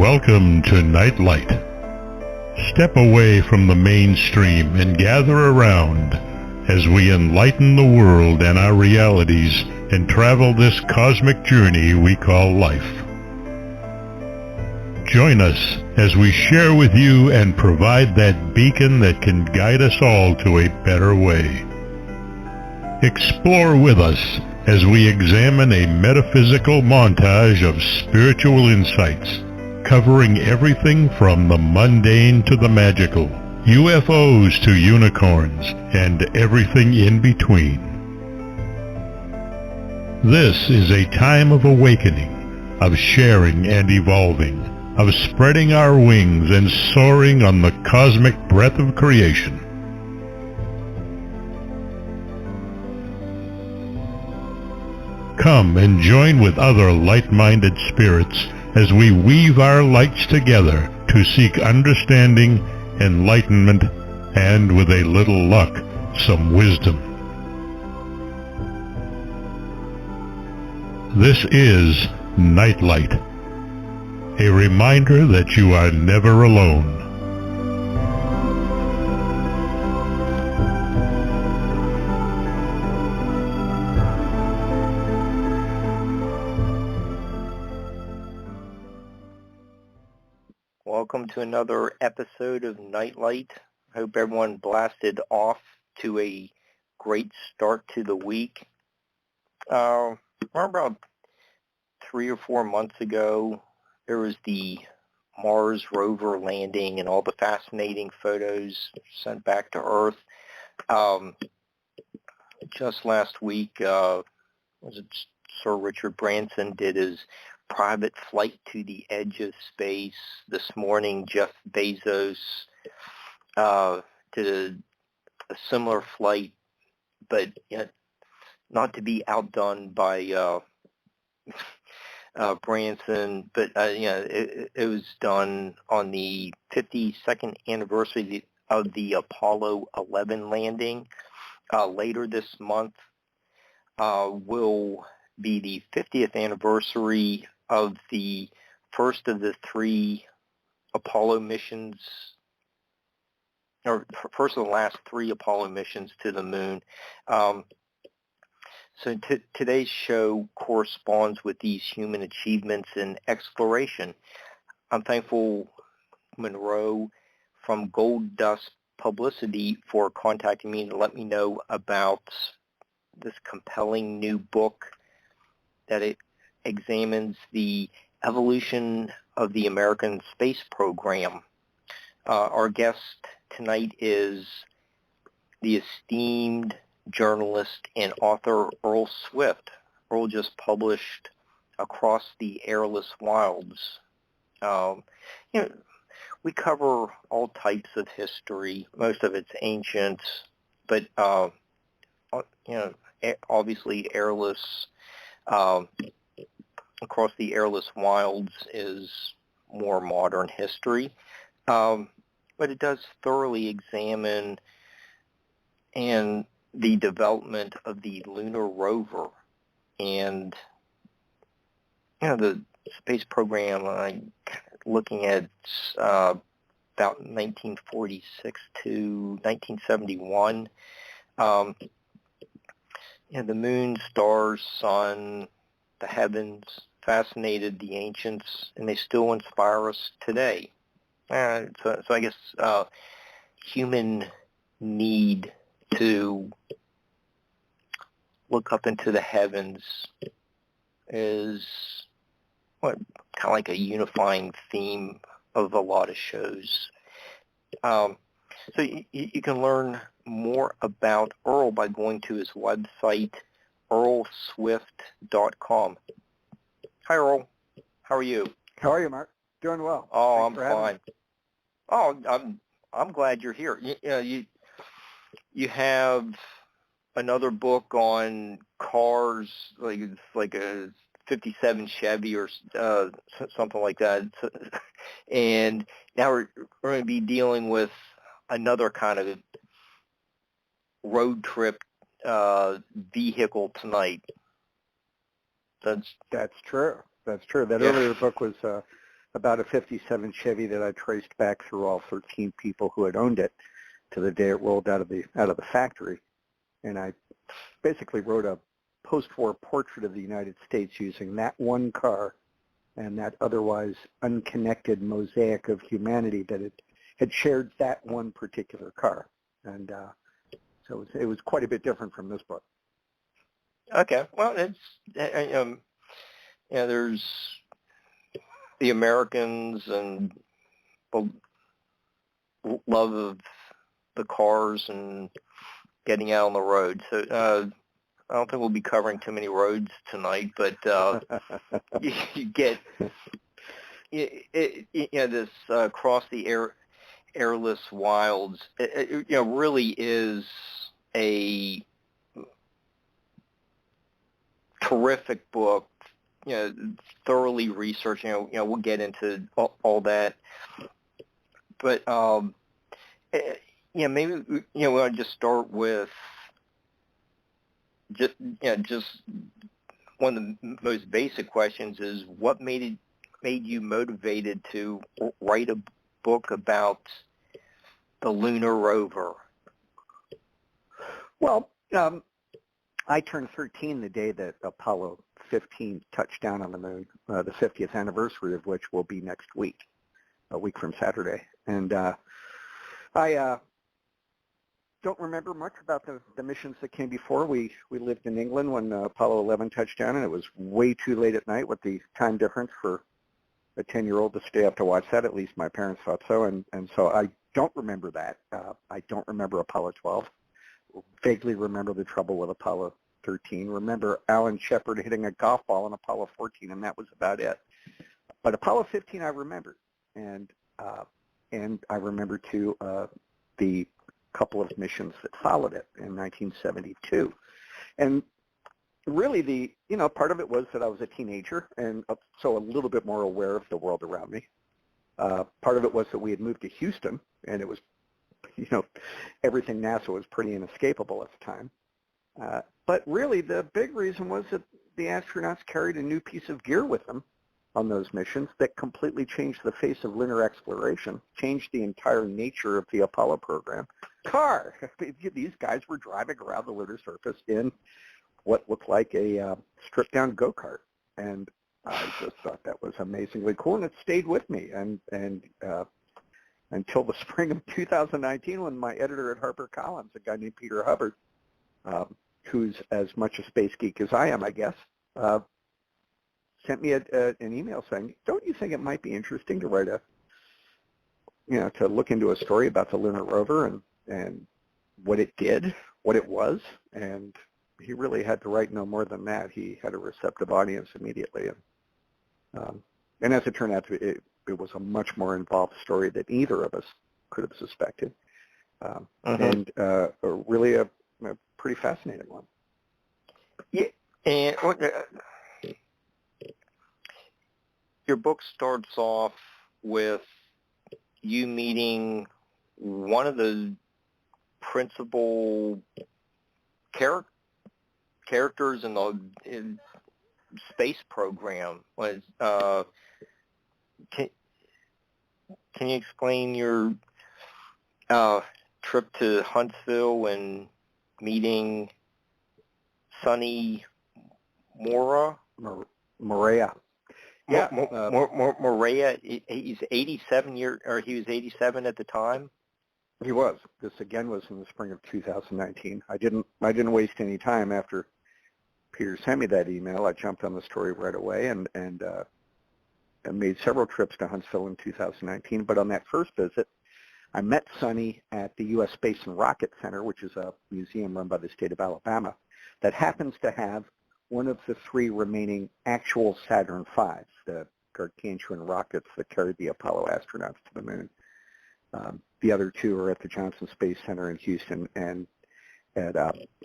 Welcome to Nightlight. Step away from the mainstream and gather around as we enlighten the world and our realities and travel this cosmic journey we call life. Join us as we share with you and provide that beacon that can guide us all to a better way. Explore with us as we examine a metaphysical montage of spiritual insights, covering everything from the mundane to the magical, UFOs to unicorns, and everything in between. This is a time of awakening, of sharing and evolving, of spreading our wings and soaring on the cosmic breath of creation. Come and join with other light-minded spirits as we weave our lights together to seek understanding, enlightenment, and with a little luck, some wisdom. This is Nightlight, a reminder that you are never alone. Welcome to another episode of Nightlight. I hope everyone blasted off to a great start to the week. About 3 or 4 months ago, there was the Mars rover landing and all the fascinating photos sent back to Earth. Just last week, was it Sir Richard Branson did his private flight to the edge of space. This morning, Jeff Bezos did a similar flight, but not to be outdone by Branson. But it was done on the 52nd anniversary of the Apollo 11 landing. Later this month will be the 50th anniversary of the first of the 3 Apollo missions, or first of the last 3 Apollo missions to the moon. So today's show corresponds with these human achievements in exploration. I'm thankful Monroe from Gold Dust Publicity for contacting me to let me know about this compelling new book that it examines the evolution of the American space program. Our guest tonight is the esteemed journalist and author Earl Swift. Earl just published Across the Airless Wilds. We cover all types of history. Most of it's ancient, but obviously airless. Across the Airless Wilds is more modern history, but it does thoroughly examine and the development of the Lunar Rover and the space program. Looking at about 1946 to 1971. The moon, stars, sun, the heavens fascinated the ancients, and they still inspire us today. So I guess human need to look up into the heavens is kind of like a unifying theme of a lot of shows. So you can learn more about Earl by going to his website, earlswift.com. Hi, Earl. How are you? How are you, Mark? Doing well. Oh, Thanks I'm fine. Oh, I'm glad you're here. You have another book on cars, like a 57 Chevy or something like that. And now we're going to be dealing with another kind of road trip vehicle tonight. That's true. That Yeah. earlier book was about a 57 Chevy that I traced back through all 13 people who had owned it to the day it rolled out of the factory. And I basically wrote a post-war portrait of the United States using that one car and that otherwise unconnected mosaic of humanity that it had shared that one particular car. And so it was quite a bit different from this book. Okay. Well, it's there's the Americans and the love of the cars and getting out on the road. So I don't think we'll be covering too many roads tonight, but you get this across the Airless Wilds. It really is a terrific book. Thoroughly researched. We'll get into all that, but maybe we'll just start with just one of the most basic questions is what made you motivated to write a book about the Lunar Rover? Well, I turned 13 the day that Apollo 15 touched down on the moon, the 50th anniversary of which will be next week, a week from Saturday. And I don't remember much about the missions that came before. We lived in England when Apollo 11 touched down, and it was way too late at night with the time difference for a 10-year-old to stay up to watch that. At least my parents thought so, and so I don't remember that. I don't remember Apollo 12. Vaguely remember the trouble with Apollo 13. Remember Alan Shepard hitting a golf ball in Apollo 14, and that was about it. But Apollo 15 I remembered, and I remember too the couple of missions that followed it in 1972. And really part of it was that I was a teenager and so a little bit more aware of the world around me. Part of it was that we had moved to Houston, and it was, everything NASA was pretty inescapable at the time. But really the big reason was that the astronauts carried a new piece of gear with them on those missions that completely changed the face of lunar exploration, changed the entire nature of the Apollo program. Car! These guys were driving around the lunar surface in what looked like a stripped-down go-kart. And I just thought that was amazingly cool, and it stayed with me. And until the spring of 2019 when my editor at HarperCollins, a guy named Peter Hubbard, who's as much a space geek as I am, I guess, sent me an email saying, don't you think it might be interesting to write to look into a story about the Lunar Rover and what it did, what it was? And he really had to write no more than that. He had a receptive audience immediately. And as it turned out, it was a much more involved story than either of us could have suspected. And really a pretty fascinating one. Yeah, and your book starts off with you meeting one of the principal characters in the space program. Can you explain your trip to Huntsville and meeting Sonny Morea? Yeah, Morea. He's 87 he was 87 at the time. He was. This again was in the spring of 2019. I didn't waste any time after Peter sent me that email. I jumped on the story right away and made several trips to Huntsville in 2019. But on that first visit, I met Sonny at the U.S. Space and Rocket Center, which is a museum run by the state of Alabama that happens to have one of the three remaining actual Saturn V's, the gargantuan rockets that carried the Apollo astronauts to the moon. The other two are at the Johnson Space Center in Houston and at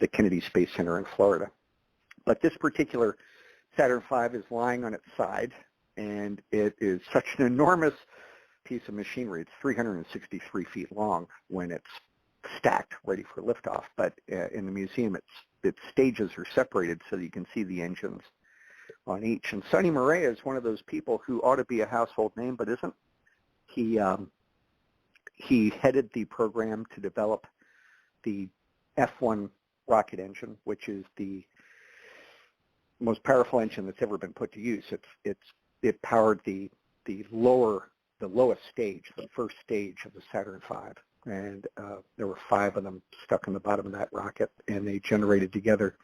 the Kennedy Space Center in Florida. But this particular Saturn V is lying on its side, and it is such an enormous piece of machinery. It's 363 feet long when it's stacked, ready for liftoff. But in the museum, its stages are separated so that you can see the engines on each. And Sonny Morea is one of those people who ought to be a household name, but isn't. He headed the program to develop the F-1 rocket engine, which is the most powerful engine that's ever been put to use. It powered the lowest stage, the first stage of the Saturn V, and there were 5 of them stuck in the bottom of that rocket, and they generated together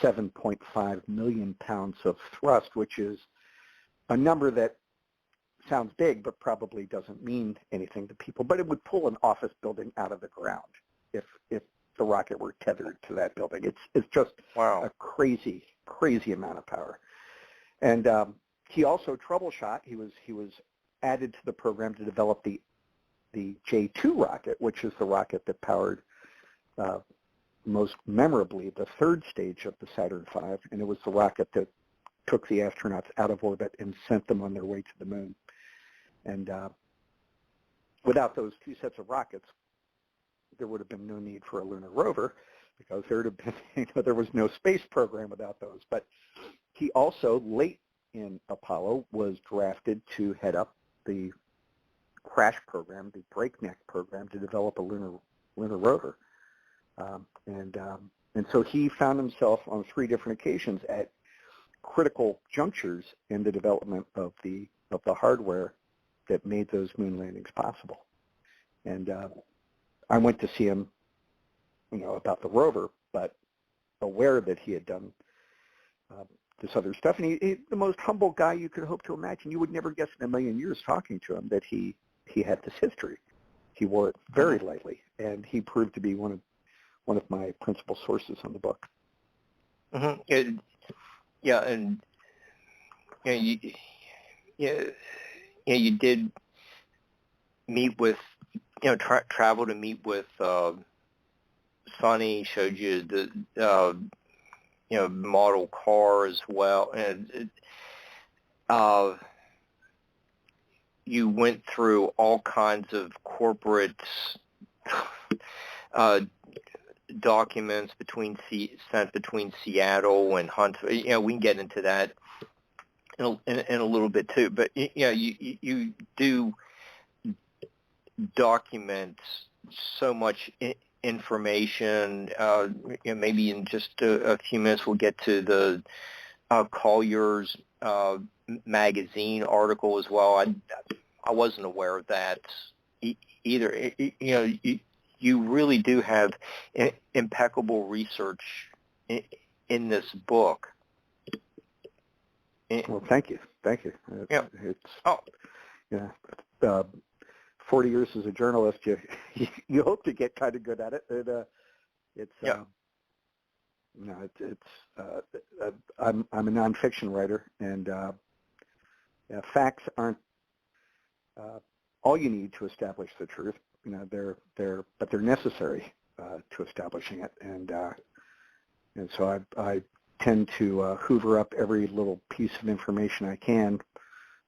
7.5 million pounds of thrust, which is a number that sounds big but probably doesn't mean anything to people. But it would pull an office building out of the ground if the rocket were tethered to that building. It's just wow. A crazy amount of power. And he also troubleshot. He was added to the program to develop the J2 rocket, which is the rocket that powered most memorably the third stage of the Saturn V, and it was the rocket that took the astronauts out of orbit and sent them on their way to the moon. And without those 2 sets of rockets, there would have been no need for a Lunar Rover, because there would have been, there was no space program without those. But he also, late in Apollo, was drafted to head up the crash program, the breakneck program, to develop a Lunar Rover. And so he found himself on 3 different occasions at critical junctures in the development of the hardware that made those moon landings possible. And I went to see him, about the rover, but aware that he had done this other stuff. And he the most humble guy you could hope to imagine. You would never guess in a million years talking to him that he had this history. He wore it very lightly, and he proved to be one of my principal sources on the book. Mm-hmm. You did meet with, travel to meet with Sonny, showed you the model car as well, and you went through all kinds of corporate documents sent between Seattle and Huntsville. We can get into that in a little bit too. But you do document so much information. Maybe in just a few minutes we'll get to the Collier's magazine article as well. I wasn't aware of that either. You really do have impeccable research in this book. Well, thank you. It's 40 years as a journalist, you hope to get kind of good at it. I'm a nonfiction writer, and facts aren't all you need to establish the truth. But they're necessary to establishing it, and so I tend to hoover up every little piece of information I can.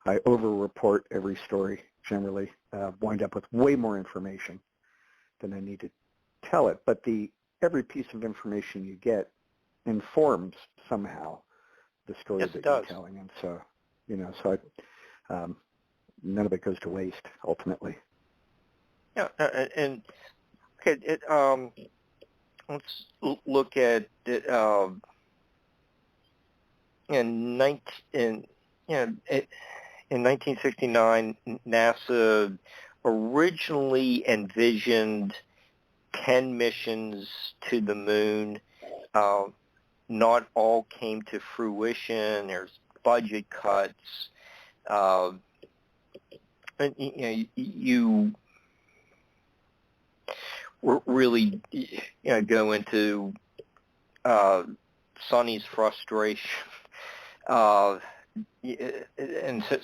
I over-report every story generally, wind up with way more information than I need to tell it. But every piece of information you get informs somehow the story that you're telling, and so none of it goes to waste ultimately. Yeah, and okay, let's look at it. In 1969, NASA originally envisioned 10 missions to the moon. Not all came to fruition. There's budget cuts. And you really go into Sonny's frustration, and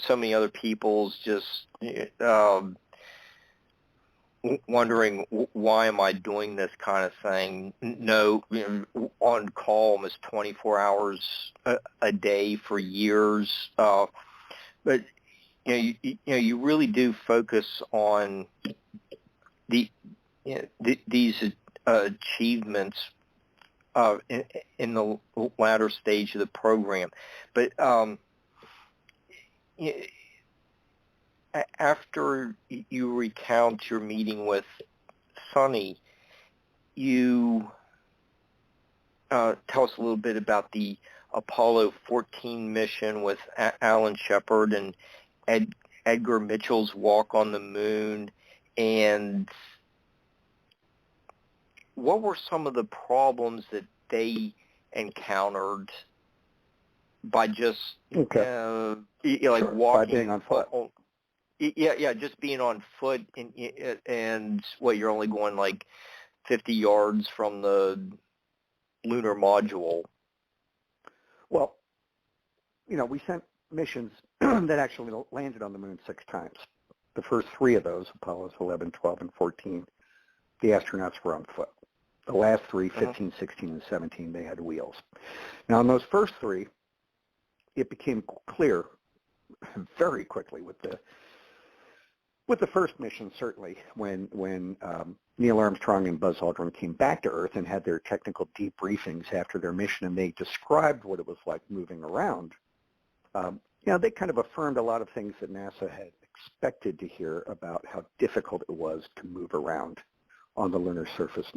so many other people's just wondering, why am I doing this kind of thing? No, on call almost 24 hours a day for years. But you really do focus on these achievements in the latter stage of the program. But after you recount your meeting with Sonny, you tell us a little bit about the Apollo 14 mission with Alan Shepard and Edgar Mitchell's walk on the moon, and what were some of the problems that they encountered by just like sure. walking, by being on foot? Just being on foot, and you're only going like 50 yards from the lunar module. Well, we sent missions that actually landed on the moon 6 times. The first 3 of those, Apollos 11, 12, and 14, the astronauts were on foot. The last 3, 15, 16, and 17, they had wheels. Now, in those first 3, it became clear very quickly with the first mission, certainly, when Neil Armstrong and Buzz Aldrin came back to Earth and had their technical debriefings after their mission, and they described what it was like moving around. They kind of affirmed a lot of things that NASA had expected to hear about how difficult it was to move around on the lunar surface.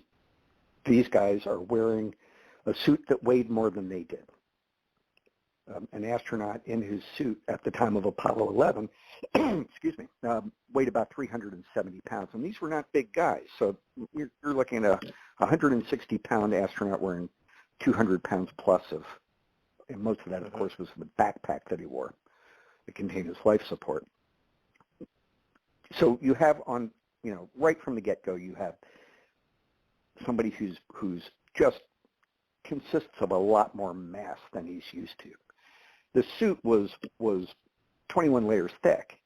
These guys are wearing a suit that weighed more than they did. An astronaut in his suit at the time of Apollo 11, weighed about 370 pounds. And these were not big guys. So you're looking at a 160-pound astronaut wearing 200 pounds plus and most of that, of course, was the backpack that he wore. It contained his life support. So you have right from the get-go, you have somebody who's just consists of a lot more mass than he's used to. The suit was 21 layers thick.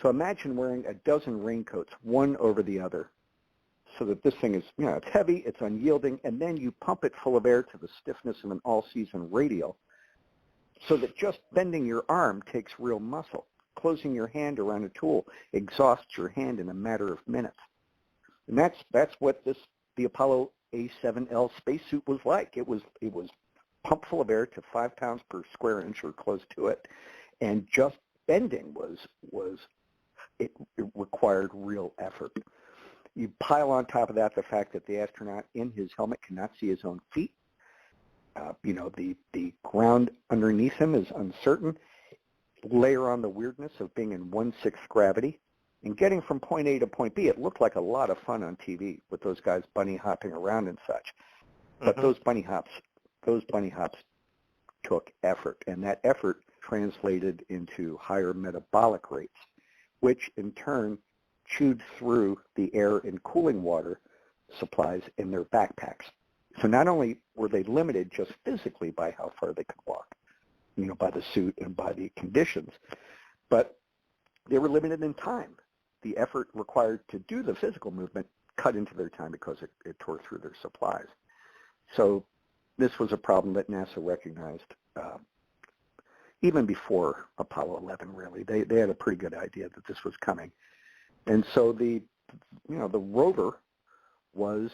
So imagine wearing a dozen raincoats, one over the other, so that this thing is, it's heavy, it's unyielding, and then you pump it full of air to the stiffness of an all-season radial, so that just bending your arm takes real muscle. Closing your hand around a tool exhausts your hand in a matter of minutes. And that's what the Apollo A7L spacesuit was like. It was pumped full of air to 5 pounds per square inch or close to it, and just bending it required real effort. You pile on top of that the fact that the astronaut in his helmet cannot see his own feet. The ground underneath him is uncertain. Layer on the weirdness of being in 1/6 gravity. And getting from point A to point B, it looked like a lot of fun on TV with those guys bunny hopping around and such. But those bunny hops took effort, and that effort translated into higher metabolic rates, which in turn chewed through the air and cooling water supplies in their backpacks. So not only were they limited just physically by how far they could walk, by the suit and by the conditions, but they were limited in time. The effort required to do the physical movement cut into their time because it tore through their supplies. So this was a problem that NASA recognized even before Apollo 11, really. They had a pretty good idea that this was coming. And so the rover was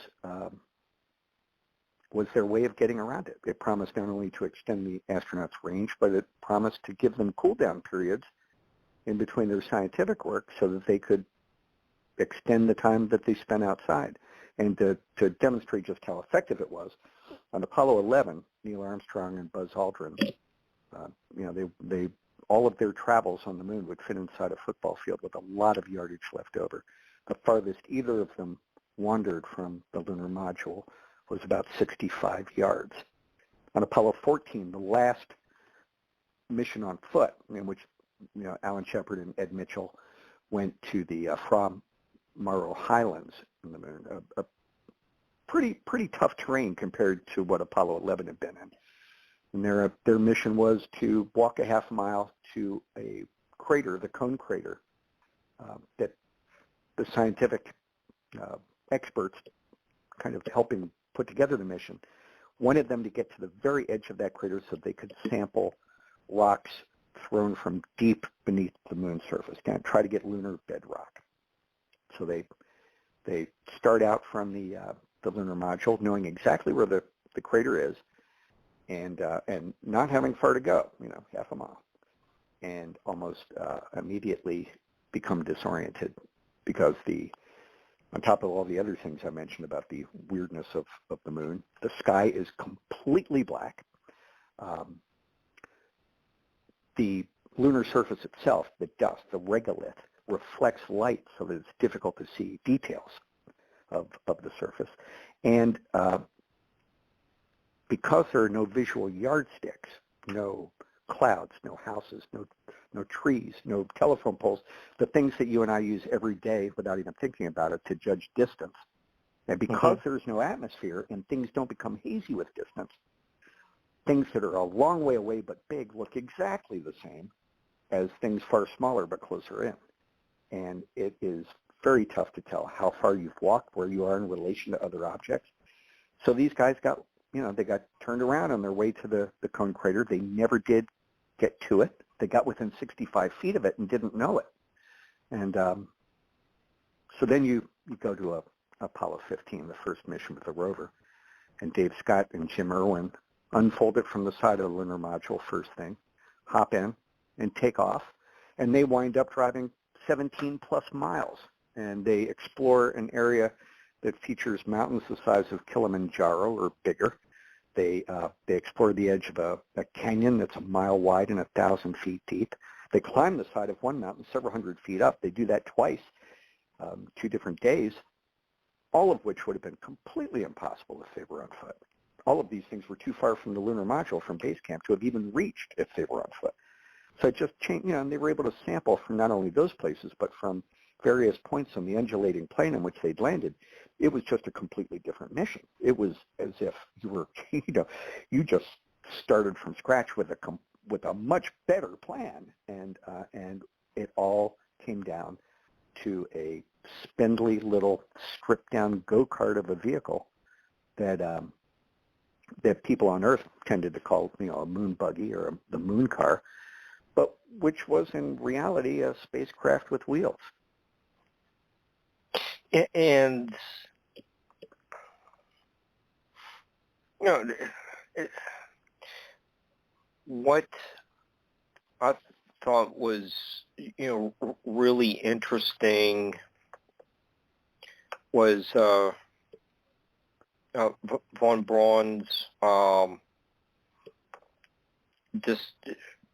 their way of getting around it. It promised not only to extend the astronauts' range, but it promised to give them cool-down periods in between their scientific work so that they could extend the time that they spent outside. And to demonstrate just how effective it was, on Apollo 11, Neil Armstrong and Buzz Aldrin, they all of their travels on the moon would fit inside a football field with a lot of yardage left over. The farthest either of them wandered from the lunar module was about 65 yards. On Apollo 14, the last mission on foot, in which Alan Shepard and Ed Mitchell went to the Fra Mauro Highlands in the moon, a pretty tough terrain compared to what Apollo 11 had been in. And their mission was to walk a half mile to a crater, the Cone Crater, that the scientific experts kind of helping put together the mission wanted them to get to the very edge of that crater so they could sample rocks thrown from deep beneath the moon's surface, kind of try to get lunar bedrock. So they start out from the lunar module, knowing exactly where the the crater is, and not having far to go, half a mile, and almost immediately become disoriented because on top of all the other things I mentioned about the weirdness of the moon, the sky is completely black. The lunar surface itself, the dust, the regolith, reflects light so that it's difficult to see details of the surface. And because there are no visual yardsticks, no clouds, no houses, no trees, no telephone poles, the things that you and I use every day without even thinking about it to judge distance. And because there's no atmosphere and things don't become hazy with distance, things that are a long way away but big look exactly the same as things far smaller but closer in. And it is very tough to tell how far you've walked, where you are in relation to other objects. So these guys got, they got turned around on their way to the cone crater. They never did get to it. They got within 65 feet of it and didn't know it. And so then you go to Apollo 15, the first mission with the rover, and Dave Scott and Jim Irwin unfold it from the side of the lunar module first thing, hop in, and take off. And they wind up driving 17 plus miles. And they explore an area that features mountains the size of Kilimanjaro or bigger. They explore the edge of a canyon that's a mile wide and 1,000 feet deep. They climb the side of one mountain several hundred feet up. They do that twice, 2 different days, all of which would have been completely impossible if they were on foot. All of these things were too far from the lunar module, from base camp, to have even reached if they were on foot. So it just changed, and they were able to sample from not only those places, but from various points on the undulating plane in which they'd landed. It was just a completely different mission. It was as if you were, you just started from scratch with a much better plan, and it all came down to a spindly little stripped-down go-kart of a vehicle that people on Earth tended to call, a moon buggy or the moon car, but which was in reality a spacecraft with wheels. And what I thought was really interesting was von Braun's just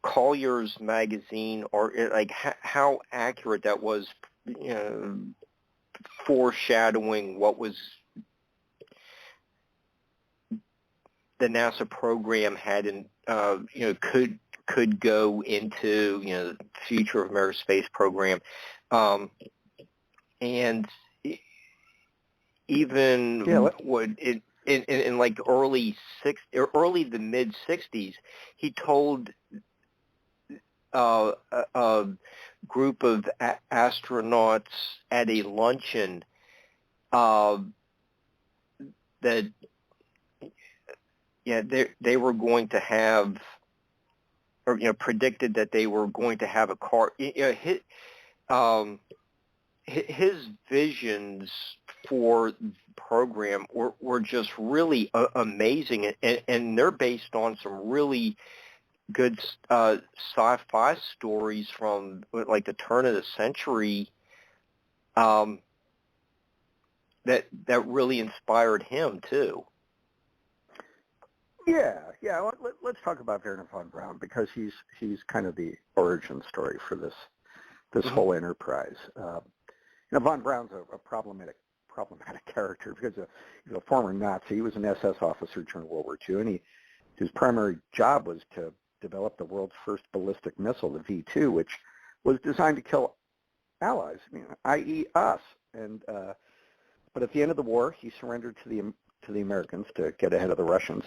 Collier's magazine, or like how accurate that was, foreshadowing what was the NASA program had in could go into the future of America's space program, and even what it in like early to mid 60s, he told a group of astronauts at a luncheon that they were going to have, or predicted that they were going to have a car. His visions for the program were just really amazing, and they're based on some really good sci-fi stories from like the turn of the century that really inspired him too. Yeah. Well, let's talk about Wernher von Braun, because he's kind of the origin story for this whole enterprise. Von Braun's a problematic character because he's a former Nazi. He was an SS officer during World War II, and his primary job was to develop the world's first ballistic missile, the V-2, which was designed to kill allies, i.e. us. But at the end of the war, he surrendered to the Americans to get ahead of the Russians,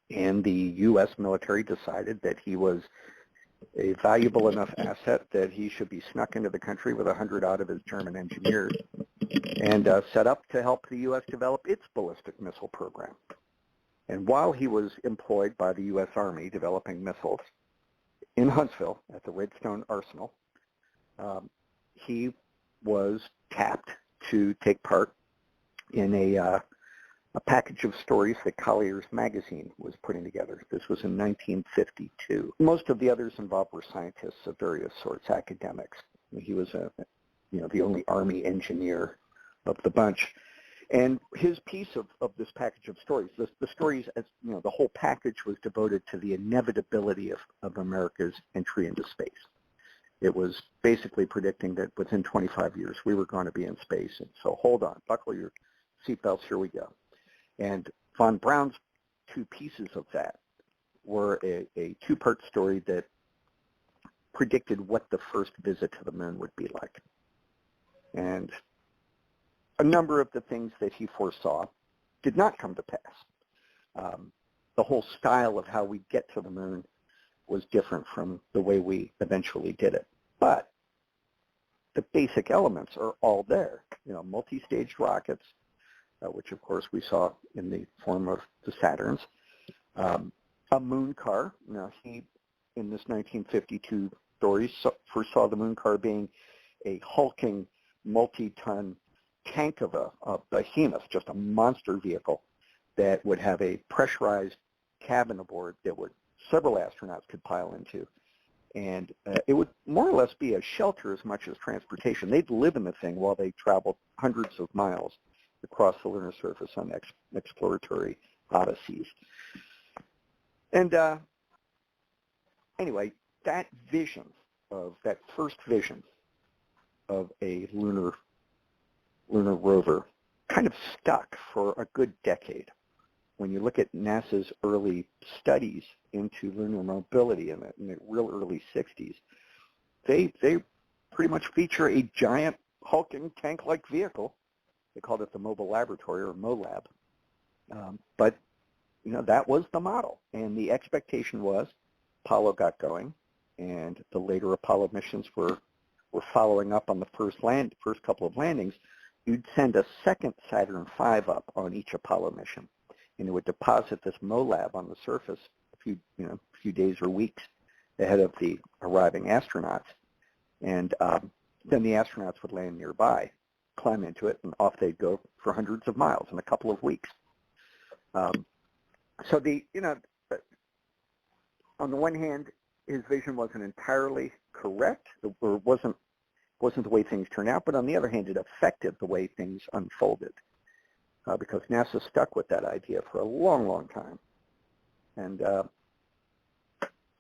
and the U.S. military decided that he was a valuable enough asset that he should be snuck into the country with 100 odd of his German engineers and set up to help the U.S. develop its ballistic missile program. And while he was employed by the U.S. Army developing missiles in Huntsville at the Redstone Arsenal, he was tapped to take part in a a package of stories that Collier's magazine was putting together. This was in 1952. Most of the others involved were scientists of various sorts, academics. He was the only Army engineer of the bunch. And his piece of this package of stories, the stories, as the whole package was devoted to the inevitability of America's entry into space. It was basically predicting that within 25 years we were going to be in space. And so hold on, buckle your seatbelts, here we go. And von Braun's two pieces of that were a two-part story that predicted what the first visit to the moon would be like. And a number of the things that he foresaw did not come to pass. The whole style of how we get to the moon was different from the way we eventually did it. But the basic elements are all there. Multi-staged rockets, which of course we saw in the form of the Saturns. A moon car. Now he, in this 1952 story, foresaw the moon car being a hulking, multi-ton tank of a behemoth, just a monster vehicle that would have a pressurized cabin aboard that several astronauts could pile into. And it would more or less be a shelter as much as transportation. They'd live in the thing while they traveled hundreds of miles across the lunar surface on exploratory odysseys. And anyway, that first vision of a lunar rover kind of stuck for a good decade. When you look at NASA's early studies into lunar mobility in the real early 60s, they pretty much feature a giant hulking tank-like vehicle. They called it the Mobile Laboratory, or MOLAB. But that was the model, and the expectation was Apollo got going, and the later Apollo missions were following up on the first couple of landings. You'd send a second Saturn V up on each Apollo mission, and it would deposit this MOLAB on the surface a few days or weeks ahead of the arriving astronauts. And then the astronauts would land nearby, climb into it, and off they'd go for hundreds of miles in a couple of weeks. So on the one hand, his vision wasn't entirely correct, or wasn't the way things turned out, but on the other hand, it affected the way things unfolded, because NASA stuck with that idea for a long, long time. And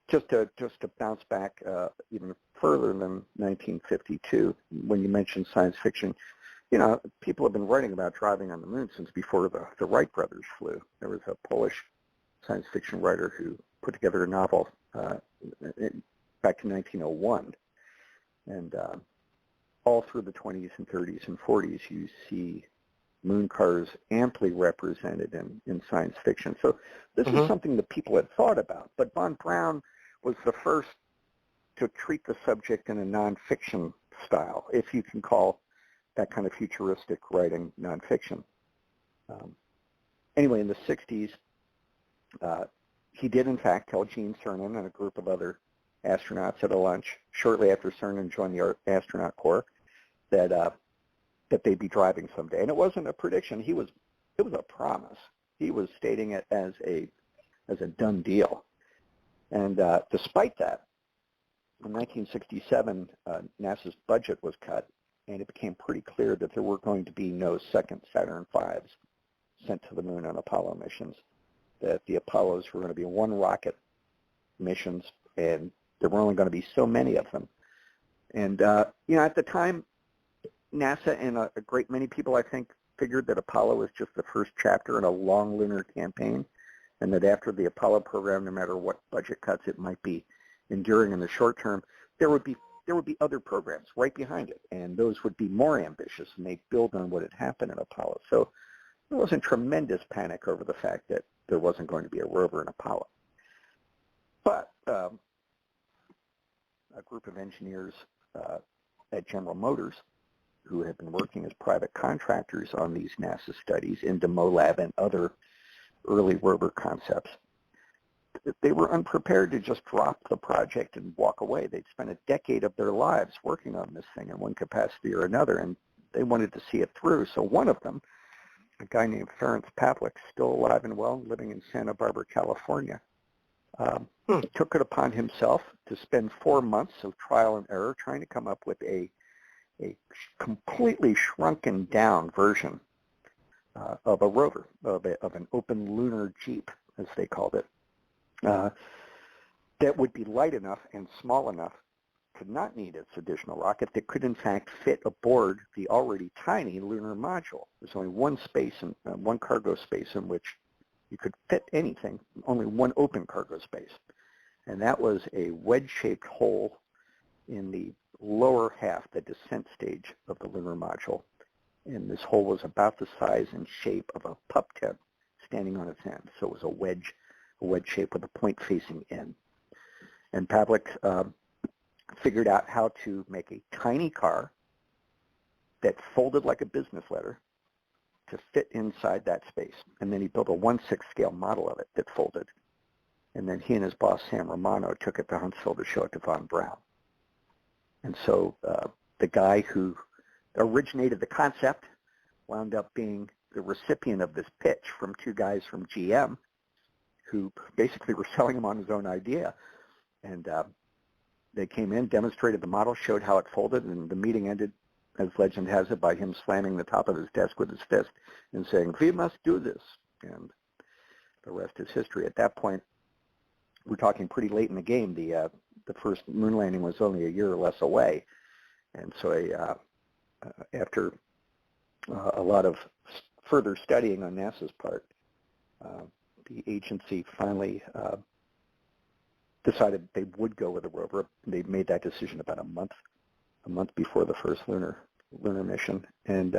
just to bounce back even further than 1952, when you mentioned science fiction, people have been writing about driving on the moon since before the Wright brothers flew. There was a Polish science fiction writer who put together a novel back in 1901, and all through the 20s and 30s and 40s, you see moon cars amply represented in science fiction. So this is something that people had thought about, but von Braun was the first to treat the subject in a nonfiction style, if you can call that kind of futuristic writing nonfiction. Anyway, in the 60s, he did in fact tell Gene Cernan and a group of other astronauts at a lunch shortly after Cernan joined the astronaut corps that they'd be driving someday. And it wasn't a prediction. It was a promise. He was stating it as a done deal. And despite that, in 1967, NASA's budget was cut, and it became pretty clear that there were going to be no second Saturn V's sent to the moon on Apollo missions, that the Apollos were going to be one rocket missions, and there were only going to be so many of them. And, at the time, NASA and a great many people, I think, figured that Apollo was just the first chapter in a long lunar campaign, and that after the Apollo program, no matter what budget cuts it might be enduring in the short term, there would be other programs right behind it, and those would be more ambitious, and they'd build on what had happened in Apollo. So there wasn't tremendous panic over the fact that there wasn't going to be a rover in Apollo. But a group of engineers at General Motors, who had been working as private contractors on these NASA studies into MOLAB and other early rover concepts, they were unprepared to just drop the project and walk away. They'd spent a decade of their lives working on this thing in one capacity or another, and they wanted to see it through. So one of them, a guy named Ferenc Pavlik, still alive and well, living in Santa Barbara, California, took it upon himself to spend 4 months of trial and error trying to come up with a completely shrunken down version of a rover, of an open lunar jeep, as they called it, that would be light enough and small enough to not need its additional rocket, that could in fact fit aboard the already tiny lunar module. There's only one space, one cargo space in which you could fit anything, only one open cargo space. And that was a wedge-shaped hole in the lower half, the descent stage of the lunar module. And this hole was about the size and shape of a pup tent standing on its end. So it was a wedge shape with a point facing in. And Pavlik figured out how to make a tiny car that folded like a business letter to fit inside that space. And then he built a 1/6 scale model of it that folded. And then he and his boss, Sam Romano, took it to Huntsville to show it to von Braun. And so the guy who originated the concept wound up being the recipient of this pitch from two guys from GM who basically were selling him on his own idea. And they came in, demonstrated the model, showed how it folded, and the meeting ended, as legend has it, by him slamming the top of his desk with his fist and saying, "We must do this." And the rest is history. At that point, we're talking pretty late in the game. The first moon landing was only a year or less away. And so after a lot of further studying on NASA's part, the agency finally decided they would go with a rover. They made that decision about a month before the first lunar mission, and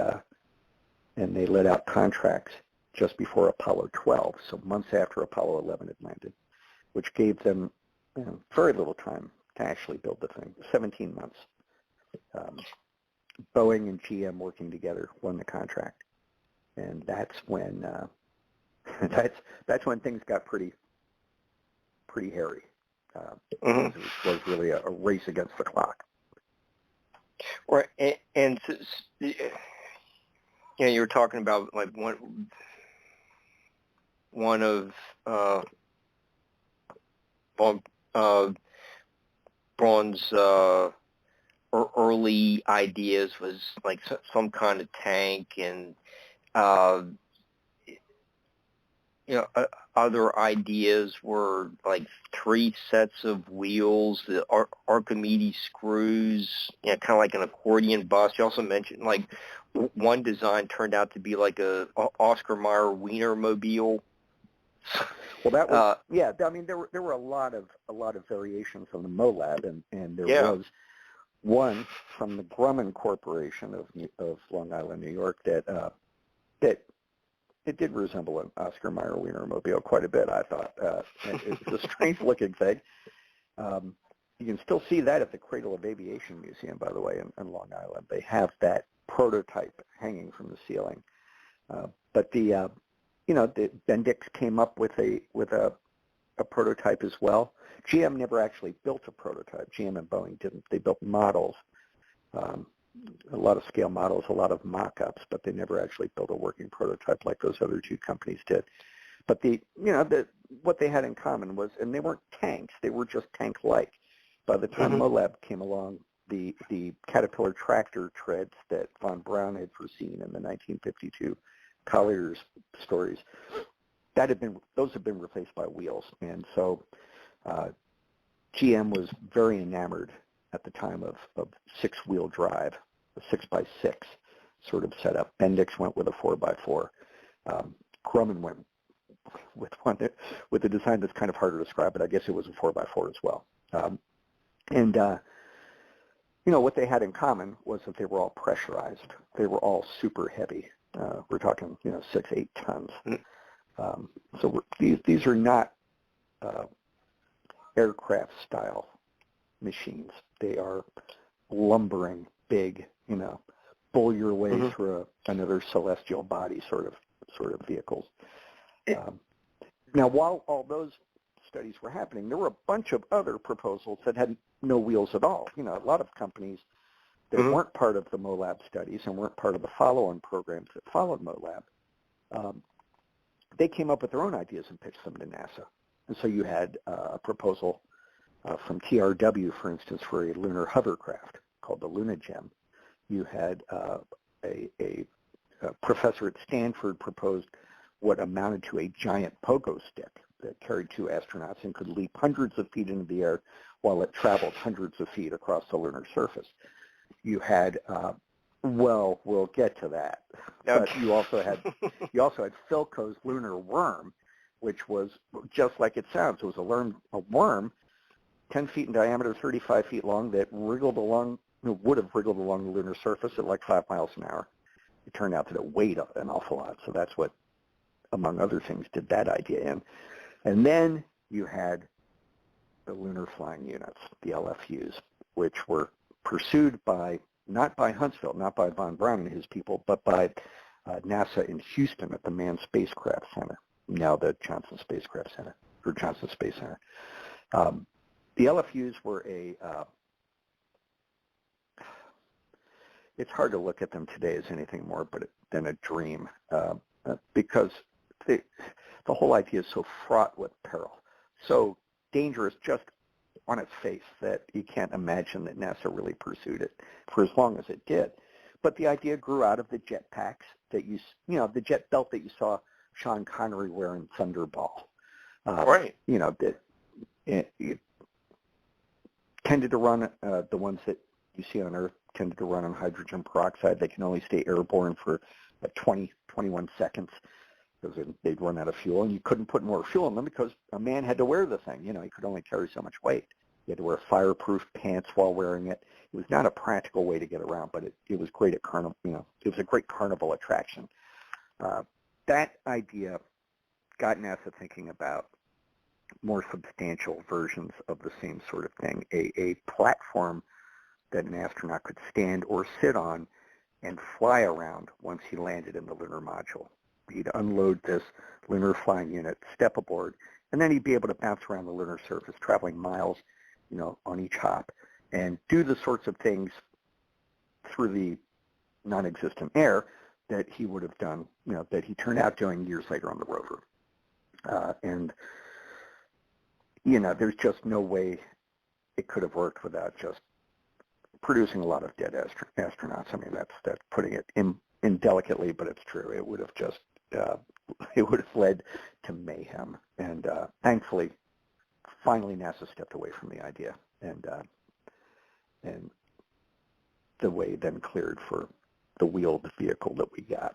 they let out contracts just before Apollo 12, so months after Apollo 11 had landed, which gave them very little time to actually build the thing, 17 months. Boeing and GM working together won the contract, and that's when that's when things got pretty hairy. It was really a race against the clock. Right, and you were talking about like one of Braun's early ideas was like some kind of tank, and other ideas were like 3 sets of wheels, the Archimedes screws, kind of like an accordion bus. You also mentioned like one design turned out to be like a Oscar Mayer Wienermobile. Well, that was I mean, there were a lot of variations on the MOLAB, and there was one from the Grumman Corporation of Long Island, New York, that it did resemble an Oscar Mayer Wienermobile quite a bit, I thought. It's a strange-looking thing. You can still see that at the Cradle of Aviation Museum, by the way, in Long Island. They have that prototype hanging from the ceiling. But the Bendix came up with a prototype as well. GM never actually built a prototype. GM and Boeing didn't. They built models, a lot of scale models, a lot of mock-ups, but they never actually built a working prototype like those other two companies did. But what they had in common was, and they weren't tanks, they were just tank-like. By the time MOLAB came along, the Caterpillar tractor treads that von Braun had foreseen in the 1952 Collier's stories, those have been replaced by wheels. And so GM was very enamored at the time of 6-wheel drive, a 6x6 sort of setup. Bendix went with a 4x4. Grumman went with a design that's kind of hard to describe, but I guess it was a 4x4 as well. What they had in common was that they were all pressurized. They were all super heavy. We're talking, 6-8 tons. So these are not aircraft-style machines. They are lumbering, big, bull your way through another celestial body sort of vehicles. Now, while all those studies were happening, there were a bunch of other proposals that had no wheels at all. A lot of companies that weren't part of the MOLAB studies and weren't part of the follow-on programs that followed MOLAB they came up with their own ideas and pitched them to NASA. And so you had a proposal from TRW, for instance, for a lunar hovercraft called the Luna Gem. You had a professor at Stanford proposed what amounted to a giant pogo stick that carried 2 astronauts and could leap hundreds of feet into the air while it traveled hundreds of feet across the lunar surface. You had, well, we'll get to that. Okay. But you also had Philco's lunar worm, which was just like it sounds. It was a worm 10 feet in diameter, 35 feet long, that would have wriggled along the lunar surface at like 5 miles an hour. It turned out that it weighed an awful lot, so that's what, among other things, did that idea in. And then you had the lunar flying units, the LFUs, which were pursued not by Huntsville, not by von Braun and his people, but by NASA in Houston at the Manned Spacecraft Center, now the Johnson Spacecraft Center, or Johnson Space Center. The LFUs were it's hard to look at them today as anything more than a dream, because the whole idea is so fraught with peril, so dangerous just on its face that you can't imagine that NASA really pursued it for as long as it did. But the idea grew out of the jet packs that the jet belt that you saw Sean Connery wear in Thunderball. Right. It tended to run, the ones that you see on Earth tended to run on hydrogen peroxide. They can only stay airborne for 21 seconds because they'd run out of fuel, and you couldn't put more fuel in them because a man had to wear the thing. He could only carry so much weight. You had to wear fireproof pants while wearing it. It was not a practical way to get around, but it was great at carnival. It was a great carnival attraction. That idea got NASA thinking about more substantial versions of the same sort of thing, a platform that an astronaut could stand or sit on and fly around once he landed in the lunar module. He'd unload this lunar flying unit, step aboard, and then he'd be able to bounce around the lunar surface, traveling miles, on each hop, and do the sorts of things through the non-existent air that he would have done, that he turned out doing years later on the rover. There's just no way it could have worked without just producing a lot of dead astronauts. I mean, that's putting it indelicately, but it's true. It would have just it would have led to mayhem. And thankfully, finally, NASA stepped away from the idea, and the way then cleared for the wheeled vehicle that we got.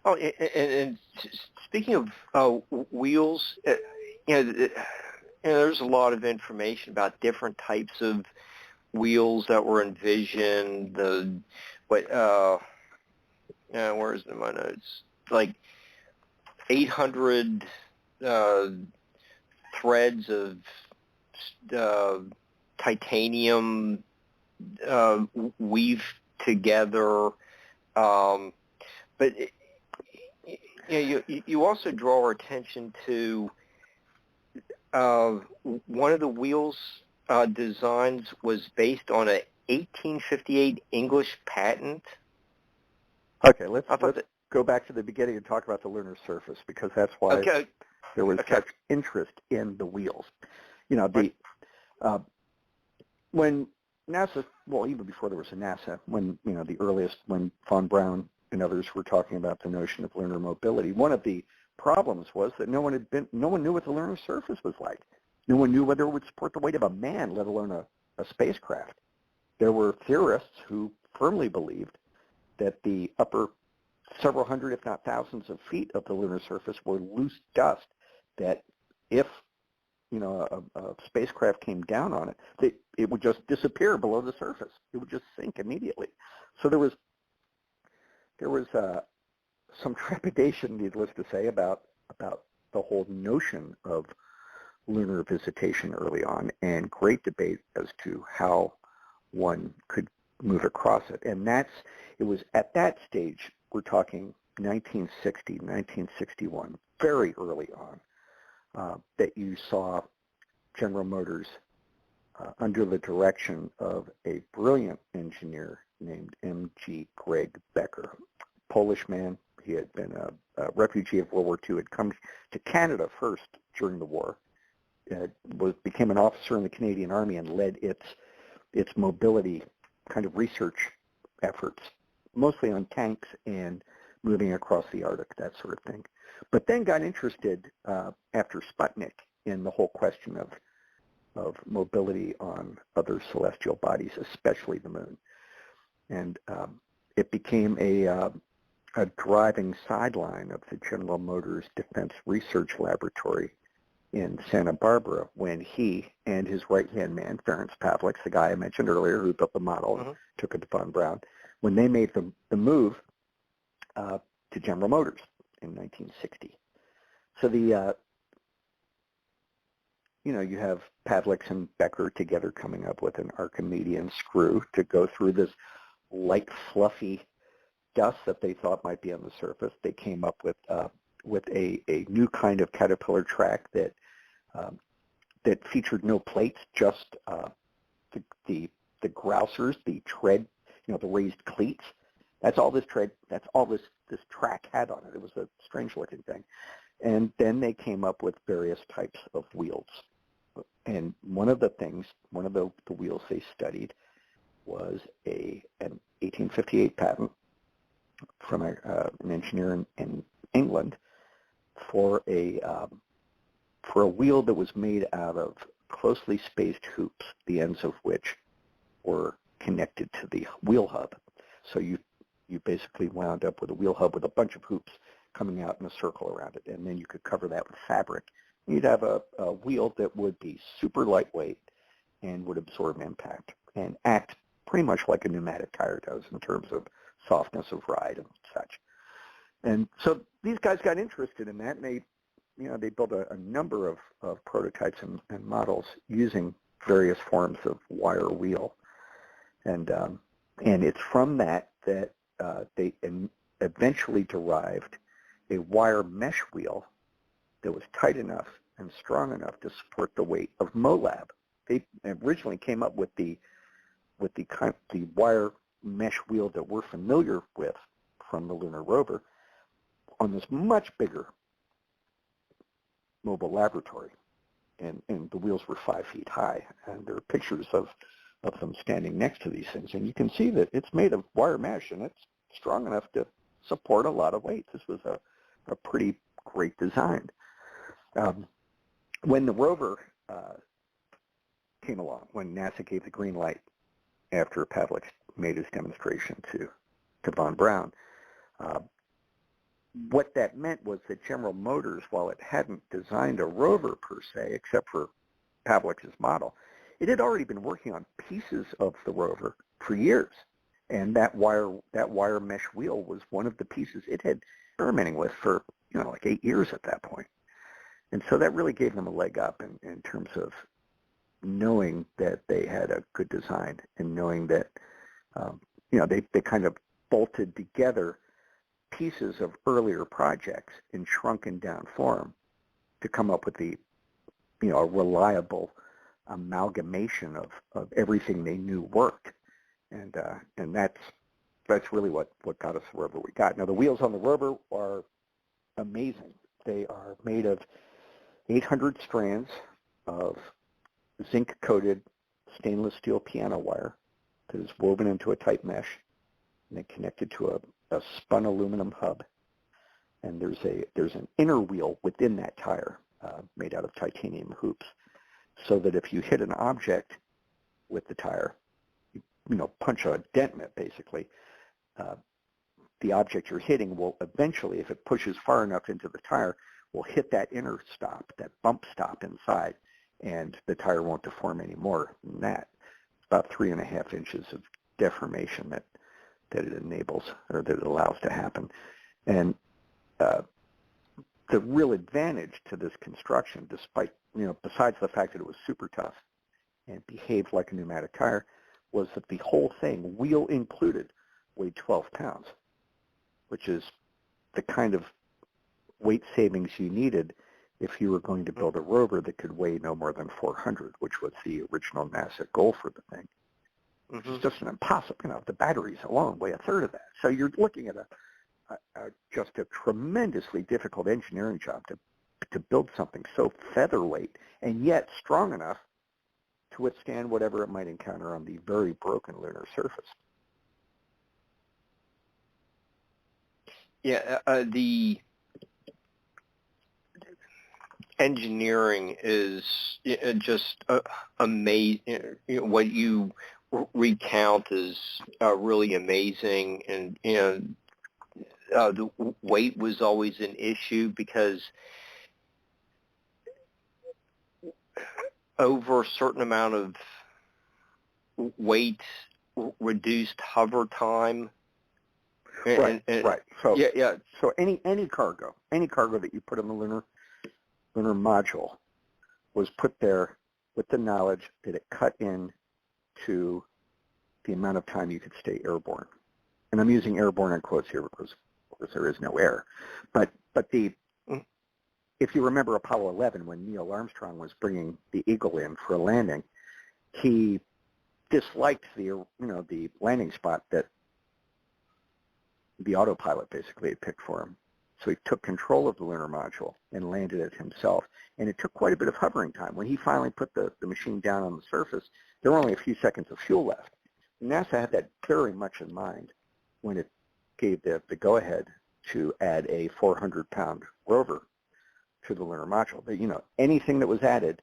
Oh, and speaking of wheels, there's a lot of information about different types of wheels that were envisioned. Where is it in my notes? Like 800 threads of titanium weave together, but you also draw our attention to one of the wheels designs was based on a 1858 English patent. Okay, let's go back to the beginning and talk about the lunar surface, because that's why there was such interest in the wheels. When NASA, well, even before there was a NASA, when when von Braun and others were talking about the notion of lunar mobility, one of the problems was that no one knew what the lunar surface was like. No one knew whether it would support the weight of a man, let alone a spacecraft. There were theorists who firmly believed that the upper several hundred, if not thousands of feet of the lunar surface were loose dust, that if a spacecraft came down on it, it would just disappear below the surface. It would just sink immediately. So there was some trepidation, needless to say, about the whole notion of lunar visitation early on, and great debate as to how one could move across it. And it was at that stage, we're talking 1960, 1961, very early on, that you saw General Motors under the direction of a brilliant engineer named M.G. Greg Becker, Polish man. He had been a refugee of World War II, had come to Canada first during the war, became an officer in the Canadian Army and led its mobility kind of research efforts, mostly on tanks and moving across the Arctic, that sort of thing. But then got interested after Sputnik in the whole question of mobility on other celestial bodies, especially the moon. And it became a driving sideline of the General Motors Defense Research Laboratory in Santa Barbara when he and his right-hand man, Ferenc Pavliks, the guy I mentioned earlier who built the model and took it to von Braun, when they made the move to General Motors in 1960. So you have Pavliks and Becker together coming up with an Archimedean screw to go through this light, fluffy dust that they thought might be on the surface. They came up with a new kind of caterpillar track that featured no plates, just the grousers, the tread, the raised cleats. That's all this track had on it. It was a strange looking thing. And then they came up with various types of wheels. And one of the wheels they studied was an 1858 patent from an engineer in England for a wheel that was made out of closely spaced hoops, the ends of which were connected to the wheel hub. So you basically wound up with a wheel hub with a bunch of hoops coming out in a circle around it, and then you could cover that with fabric. You'd have a wheel that would be super lightweight and would absorb impact and act pretty much like a pneumatic tire does in terms of softness of ride and such. And so these guys got interested in that, and they built a number of prototypes and models using various forms of wire wheel. And it's from that they eventually derived a wire mesh wheel that was tight enough and strong enough to support the weight of MOLAB. They originally came up with the wire mesh wheel that we're familiar with from the Lunar Rover on this much bigger mobile laboratory, and the wheels were 5 feet high, and there are pictures of them standing next to these things, and you can see that it's made of wire mesh, and it's strong enough to support a lot of weight. This was a pretty great design. When the rover came along, when NASA gave the green light after Pavliks made his demonstration to von Braun, what that meant was that General Motors, while it hadn't designed a rover per se, except for Pavliks' model, it had already been working on pieces of the rover for years. And that wire mesh wheel was one of the pieces it had been experimenting with for like 8 years at that point. And so that really gave them a leg up in terms of knowing that they had a good design and knowing that they kind of bolted together pieces of earlier projects in shrunken down form to come up with a reliable amalgamation of everything they knew worked. And that's really what got us the rover we got. Now the wheels on the rover are amazing. They are made of 800 strands of zinc-coated stainless steel piano wire that is woven into a tight mesh and then connected to a spun aluminum hub. And there's an inner wheel within that tire made out of titanium hoops, so that if you hit an object with the tire, punch a dent in it basically, the object you're hitting will eventually, if it pushes far enough into the tire, will hit that inner stop, that bump stop inside, and the tire won't deform any more than that. It's about 3.5 inches of deformation that it enables, or that it allows to happen. And the real advantage to this construction, despite, besides the fact that it was super tough and behaved like a pneumatic tire, was that the whole thing, wheel included, weighed 12 pounds, which is the kind of weight savings you needed if you were going to build a rover that could weigh no more than 400, which was the original NASA goal for the thing. It's just an impossible, the batteries alone weigh a third of that. So you're looking at just a tremendously difficult engineering job to build something so featherweight and yet strong enough to withstand whatever it might encounter on the very broken lunar surface. Yeah, the engineering is just amazing. What you recount is really amazing, and the weight was always an issue because over a certain amount of weight reduced hover time. Right. So yeah. So any cargo that you put in the lunar module was put there with the knowledge that it cut in to the amount of time you could stay airborne. And I'm using airborne in quotes here because of course there is no air. But if you remember Apollo 11, when Neil Armstrong was bringing the Eagle in for a landing, he disliked the landing spot that the autopilot basically had picked for him. So he took control of the lunar module and landed it himself. And it took quite a bit of hovering time. When he finally put the machine down on the surface, there were only a few seconds of fuel left. NASA had that very much in mind when it gave the go-ahead to add a 400-pound rover to the lunar module. But, anything that was added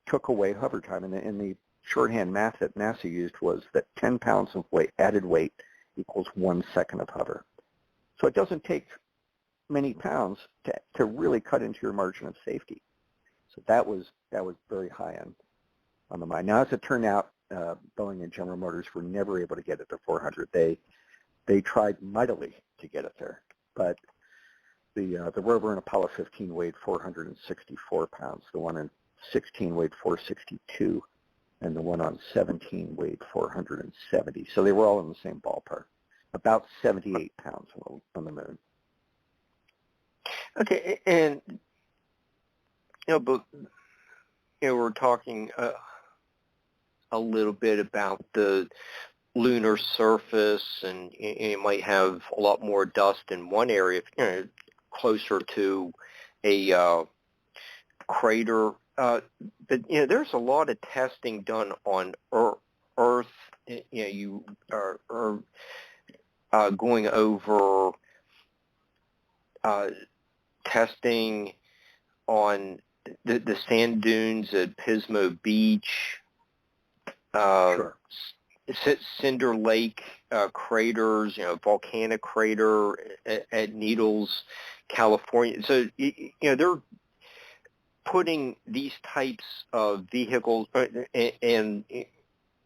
took away hover time. And the shorthand math that NASA used was that 10 pounds of added weight equals 1 second of hover. So it doesn't take many pounds to really cut into your margin of safety. So that was very high on the mind. Now, as it turned out, Boeing and General Motors were never able to get it to 400. They tried mightily to get it there, but the rover in Apollo 15 weighed 464 pounds. The one in 16 weighed 462, and the one on 17 weighed 470. So they were all in the same ballpark, about 78 pounds on the moon. Okay, and but we're talking a little bit about the lunar surface, and you might have a lot more dust in one area, closer to a crater. But there's a lot of testing done on Earth. You are going over testing on the sand dunes at Pismo Beach, Sure. Cinder Lake craters, volcanic crater at Needles, California. So they're putting these types of vehicles and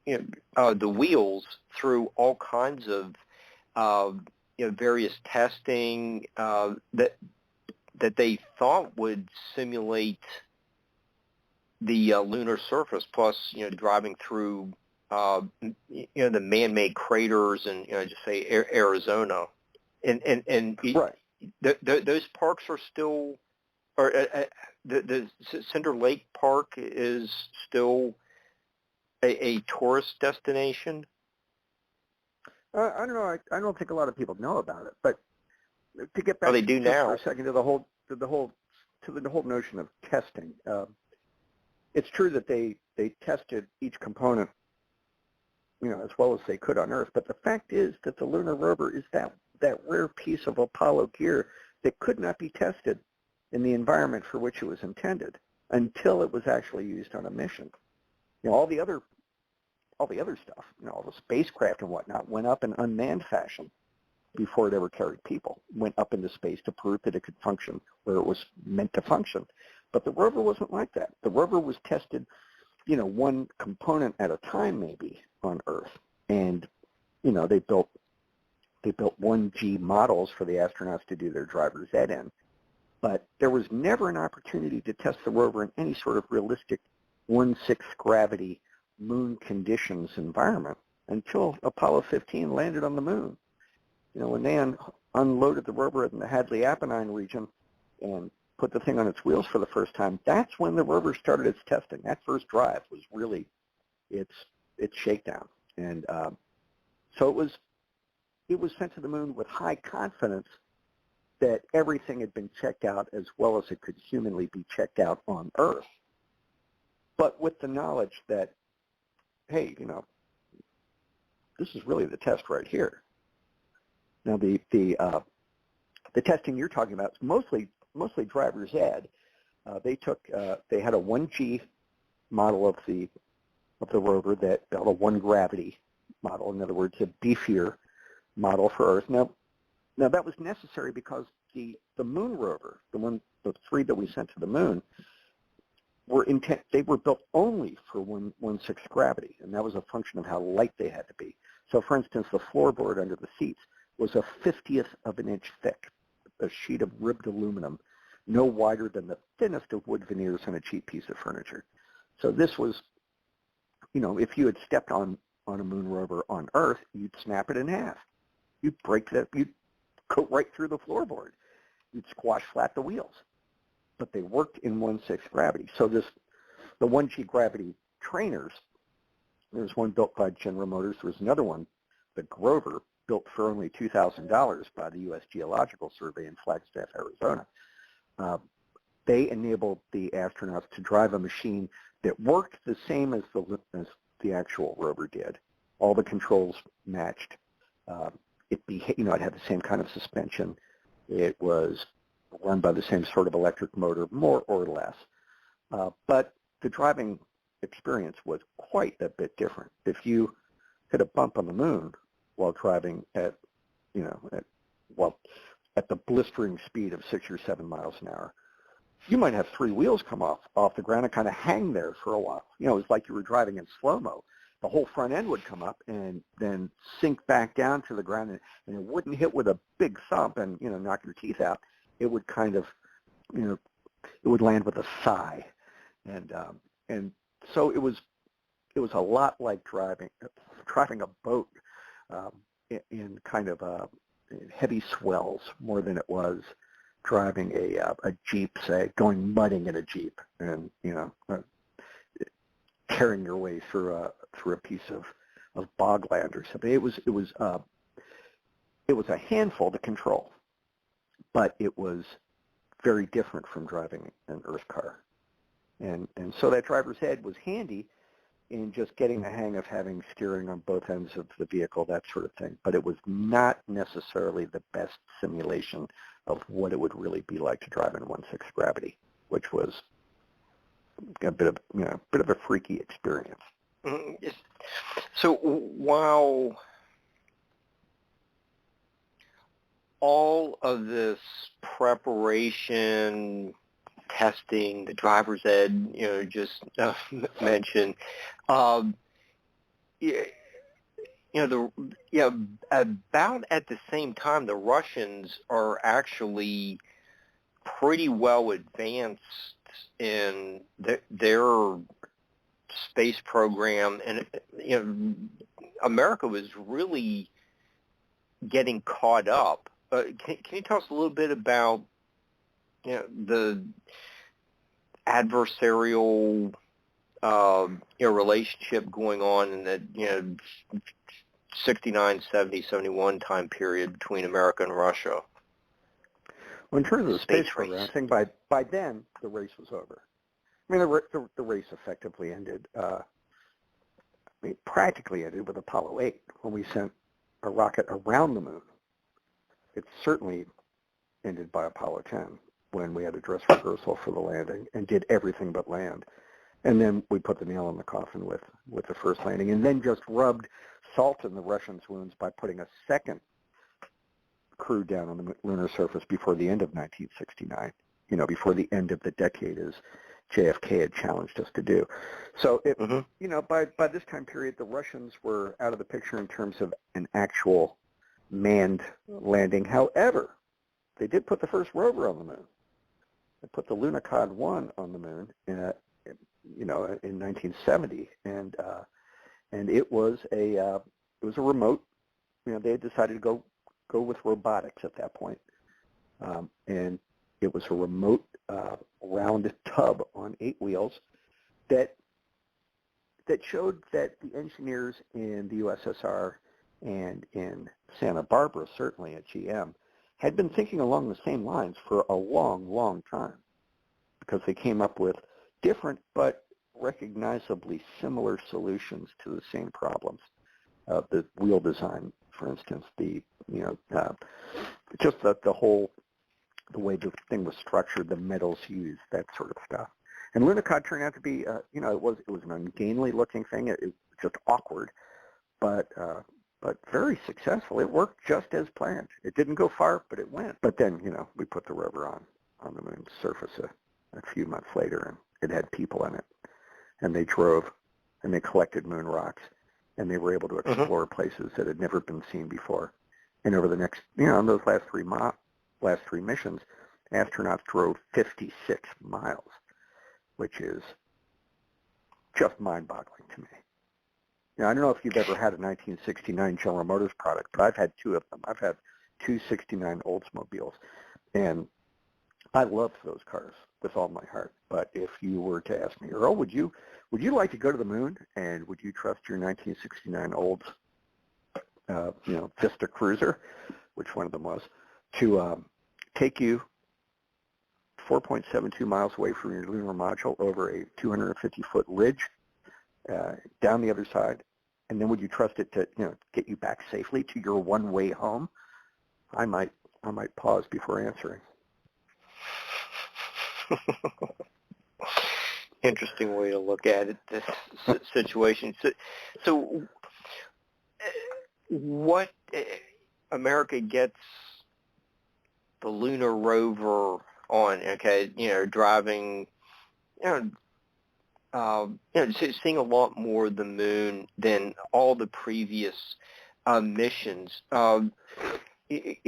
the wheels through all kinds of various testing that they thought would simulate the lunar surface, plus driving through the man-made craters in just say Arizona, and Right. Those parks are still, or the Cinder Lake Park is still a tourist destination. I don't know. I don't think a lot of people know about it, but to get back they do just now. for a second to the whole notion of testing. It's true that they tested each component, as well as they could on Earth. But the fact is that the Lunar Rover is that rare piece of Apollo gear that could not be tested in the environment for which it was intended until it was actually used on a mission. All the other stuff, all the spacecraft and whatnot went up in unmanned fashion before it ever carried people, went up into space to prove that it could function where it was meant to function. But the rover wasn't like that. The rover was tested, one component at a time maybe on Earth. And, they built 1G models for the astronauts to do their driver's ed in. But there was never an opportunity to test the rover in any sort of realistic 1/6 gravity moon conditions environment until Apollo 15 landed on the moon. When they unloaded the rover in the Hadley-Apennine region and put the thing on its wheels for the first time, that's when the rover started its testing. That first drive was really its shakedown. And so it was sent to the moon with high confidence that everything had been checked out as well as it could humanly be checked out on Earth, but with the knowledge that, hey, this is really the test right here. Now, the testing you're talking about is mostly driver's ed. They had a 1G model of the rover, that a 1 gravity model, in other words, a beefier model for Earth. Now that was necessary because the Moon rover, the 3 that we sent to the Moon, they were built only for 1/6 gravity, and that was a function of how light they had to be. So, for instance, the floorboard under the seats was a 1/50th of an inch thick, a sheet of ribbed aluminum, no wider than the thinnest of wood veneers on a cheap piece of furniture. So this was, if you had stepped on a Moon rover on Earth, you'd snap it in half. You'd you'd go right through the floorboard. You'd squash flat the wheels. But they worked in 1/6 gravity. So the 1G gravity trainers, there's one built by General Motors. There's another one, the Grover, built for only $2,000 by the U.S. Geological Survey in Flagstaff, Arizona. They enabled the astronauts to drive a machine that worked the same as the actual rover did. All the controls matched. It had the same kind of suspension. It was run by the same sort of electric motor, more or less. But the driving experience was quite a bit different. If you hit a bump on the Moon while driving at the blistering speed of 6 or 7 miles an hour, you might have 3 wheels come off the ground and kind of hang there for a while. It's like you were driving in slow-mo. The whole front end would come up and then sink back down to the ground, and it wouldn't hit with a big thump and knock your teeth out. It would kind of, it would land with a sigh, and so it was a lot like driving a boat in kind of heavy swells more than it was driving a Jeep, say, going mudding in a Jeep, and carrying your way through a piece of bogland or something. It was a handful to control, but it was very different from driving an Earth car, and so that driver's ed was handy in just getting the hang of having steering on both ends of the vehicle, that sort of thing. But it was not necessarily the best simulation of what it would really be like to drive in 1/6 gravity, which was a bit of a freaky experience. So while all of this preparation, testing, the driver's ed, just mentioned, about at the same time, the Russians are actually pretty well advanced in their space program, and America was really getting caught up. Can you tell us a little bit about the adversarial relationship going on in the 69, 70, 71 time period between America and Russia? Well, in terms of the space program, I think by then the race was over. I mean, the race effectively ended. Practically ended with Apollo 8 when we sent a rocket around the Moon. It certainly ended by Apollo 10 when we had a dress rehearsal for the landing and did everything but land. And then we put the nail in the coffin with the first landing, and then just rubbed salt in the Russians' wounds by putting a second crew down on the lunar surface before the end of 1969, before the end of the decade, as JFK had challenged us to do. So, by this time period, the Russians were out of the picture in terms of an actual manned landing. However, they did put the first rover on the Moon. They put the Lunokhod 1 on the Moon in 1970, and it was a remote. They had decided to go with robotics at that point, and it was a remote round tub on 8 wheels that showed that the engineers in the USSR and in Santa Barbara, certainly at GM, had been thinking along the same lines for a long, long time, because they came up with different but recognizably similar solutions to the same problems. The wheel design, for instance, just the way the thing was structured, the metals used, that sort of stuff. And Lunicod turned out to be, it was an ungainly looking thing. It was just awkward, but very successful. It worked just as planned. It didn't go far, but it went. But then, we put the rover on the moon's surface a few months later, and it had people in it. And they drove, and they collected moon rocks, and they were able to explore places that had never been seen before. And over the next, on those last three missions, astronauts drove 56 miles, which is just mind-boggling to me. Now, I don't know if you've ever had a 1969 General Motors product, but I've had two of them. I've had two 69 Oldsmobiles, and I love those cars with all my heart. But if you were to ask me, Earl, would you like to go to the moon, and would you trust your 1969 Olds, Vista Cruiser, which one of them was, to take you 4.72 miles away from your lunar module over a 250-foot ridge, down the other side, and then would you trust it to, get you back safely to your one-way home? I might pause before answering. Interesting way to look at it, this situation. So what America gets the Lunar Rover on, driving, seeing a lot more of the moon than all the previous missions. It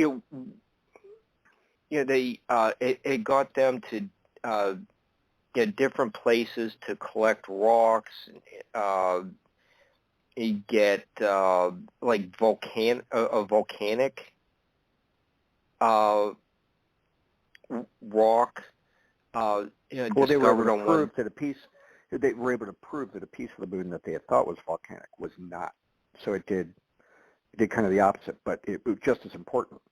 got them to different places to collect rocks. You get like volcanic rock. Well, they were able to prove that a piece. They were able to prove that a piece of the moon that they had thought was volcanic was not. So it did kind of the opposite, but it was just as important.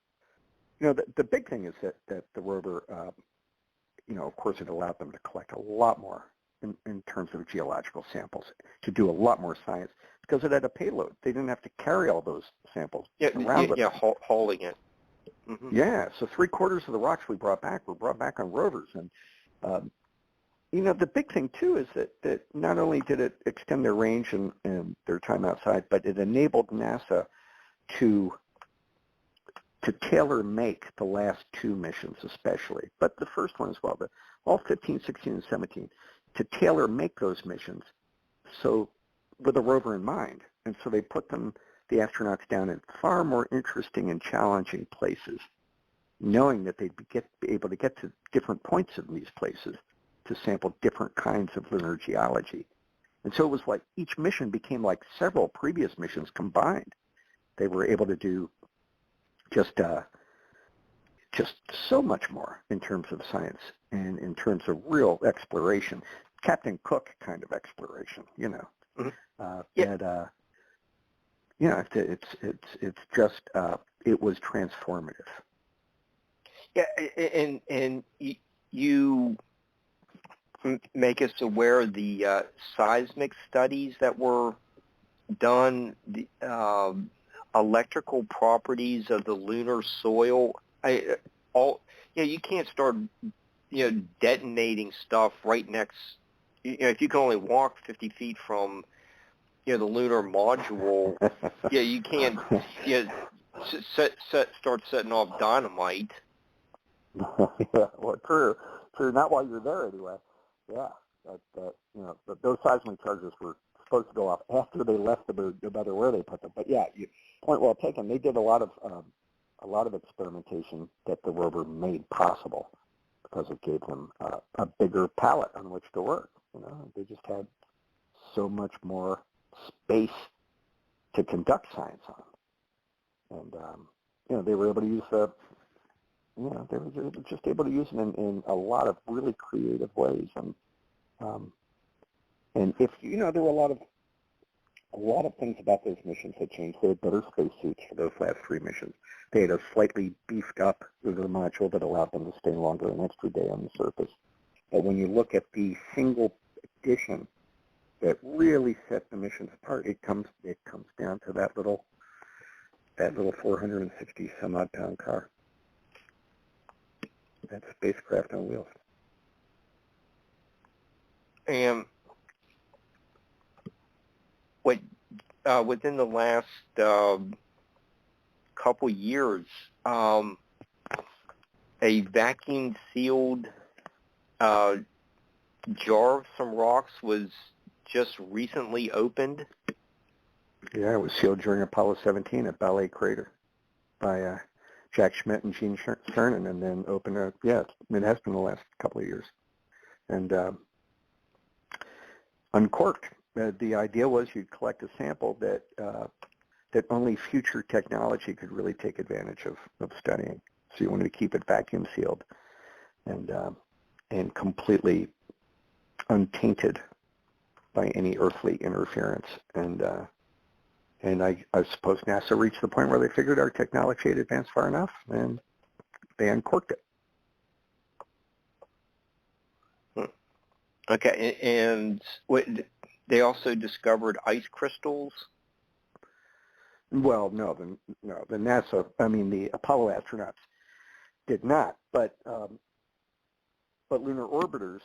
The big thing is that the rover, of course, it allowed them to collect a lot more in terms of geological samples, to do a lot more science, because it had a payload. They didn't have to carry all those samples around with them. Hauling it. Mm-hmm. Yeah, so 3/4 of the rocks we brought back were brought back on rovers. And, the big thing, too, is that not only did it extend their range and their time outside, but it enabled NASA to tailor-make the last two missions especially, but the first one as well, all 15, 16, and 17, to tailor-make those missions so with a rover in mind. And so they put the astronauts down in far more interesting and challenging places, knowing that they'd be able to get to different points of these places to sample different kinds of lunar geology. And so it was like each mission became like several previous missions combined. They were able to do just so much more in terms of science and in terms of real exploration, Captain Cook kind of exploration, Mm-hmm. It's just it was transformative. Yeah, and you make us aware of the seismic studies that were done, the electrical properties of the lunar soil. You can't start detonating stuff right next. If you can only walk 50 feet from the lunar module, you can't start setting off dynamite. Yeah, well, true. Not while you're there, anyway. Yeah, those seismic charges were supposed to go off after they left the moon, no matter where they put them. But yeah, point well taken. They did a lot of experimentation that the rover made possible because it gave them a bigger palette on which to work. They just had so much more space to conduct science on, and they were able to use they were just able to use it in a lot of really creative ways. And if there were a a lot of things about those missions had changed. They had better spacesuits for those last 3 missions. They had a slightly beefed up lunar module that allowed them to stay longer, an extra day on the surface. But when you look at the single addition that really set the missions apart, it comes down to that little 460 some odd pound car. That's spacecraft on wheels. And within the last couple years, a vacuum-sealed jar of some rocks was just recently opened. Yeah, it was sealed during Apollo 17 at Ballet Crater by Jack Schmitt and Gene Cernan, and then opened it has been the last couple of years. And uncorked. The idea was you'd collect a sample that only future technology could really take advantage of studying. So you wanted to keep it vacuum sealed and completely untainted by any earthly interference. And I suppose NASA reached the point where they figured our technology had advanced far enough, and they uncorked it. Okay, and they also discovered ice crystals? Well, no, the NASA, the Apollo astronauts did not, but lunar orbiters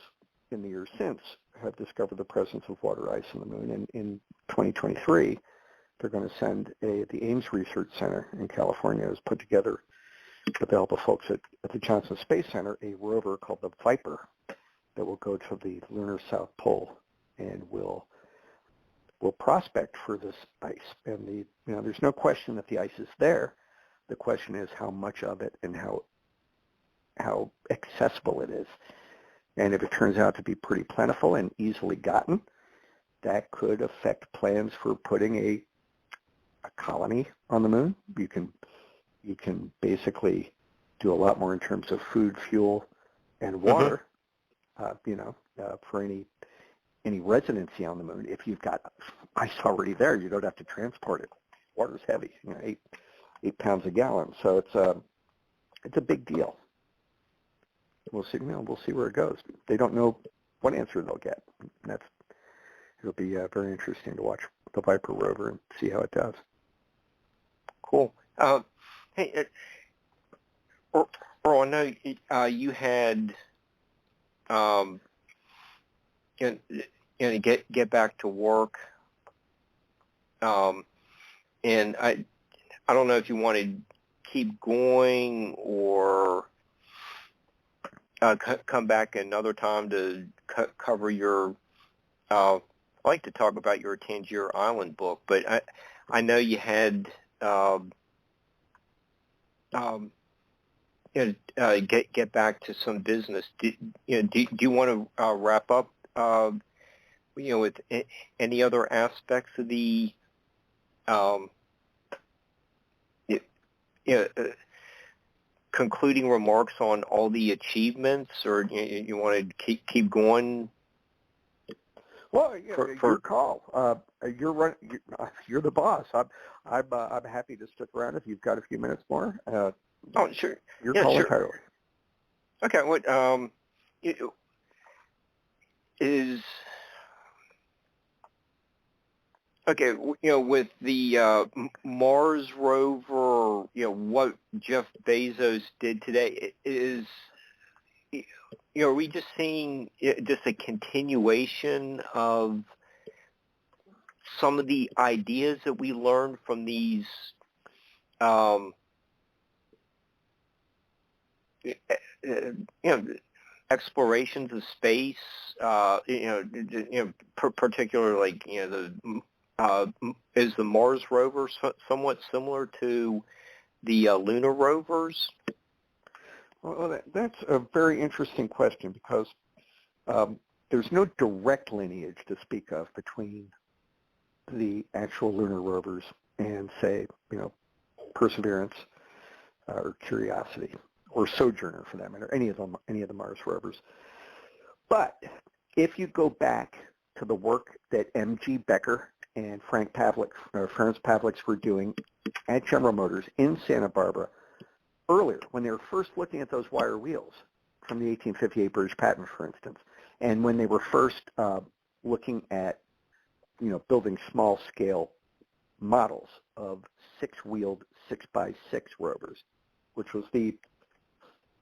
in the years since have discovered the presence of water ice on the moon. And in 2023, they're going to send the Ames Research Center in California has put together, with the help of folks at the Johnson Space Center, a rover called the Viper that will go to the lunar South Pole and will prospect for this ice. And there's no question that the ice is there. The question is how much of it and how accessible it is. And if it turns out to be pretty plentiful and easily gotten, that could affect plans for putting a colony on the moon. You can basically do a lot more in terms of food, fuel, and water. For any residency on the moon. If you've got ice already there, you don't have to transport it. Water's heavy, 8 pounds a gallon. So it's a big deal. We'll see. We'll see where it goes. They don't know what answer they'll get. It'll be very interesting to watch the Viper rover and see how it does. Cool. Hey, Earl, I know you had get back to work, and I don't know if you want to keep going or come back another time to cover your. I'd like to talk about your Tangier Island book, but I know you had get back to some business. Do you want to wrap up? With any other aspects of the concluding remarks on all the achievements, or you want to keep going? Well, your call. You're the boss. I'm happy to stick around if you've got a few minutes more. Sure. Your call entirely. Okay. What is okay? With the Mars rover, what Jeff Bezos did today is. Are we just seeing just a continuation of some of the ideas that we learned from these explorations of space? Particularly like is the Mars rover somewhat similar to the lunar rovers? Well, that's a very interesting question because there's no direct lineage to speak of between the actual lunar rovers and, say, Perseverance or Curiosity or Sojourner, for that matter, any of the Mars rovers. But if you go back to the work that M.G. Becker and Franz Pavlik's were doing at General Motors in Santa Barbara earlier, when they were first looking at those wire wheels from the 1858 British patent, for instance, and when they were first looking at, building small-scale models of six-wheeled 6x6 rovers, which was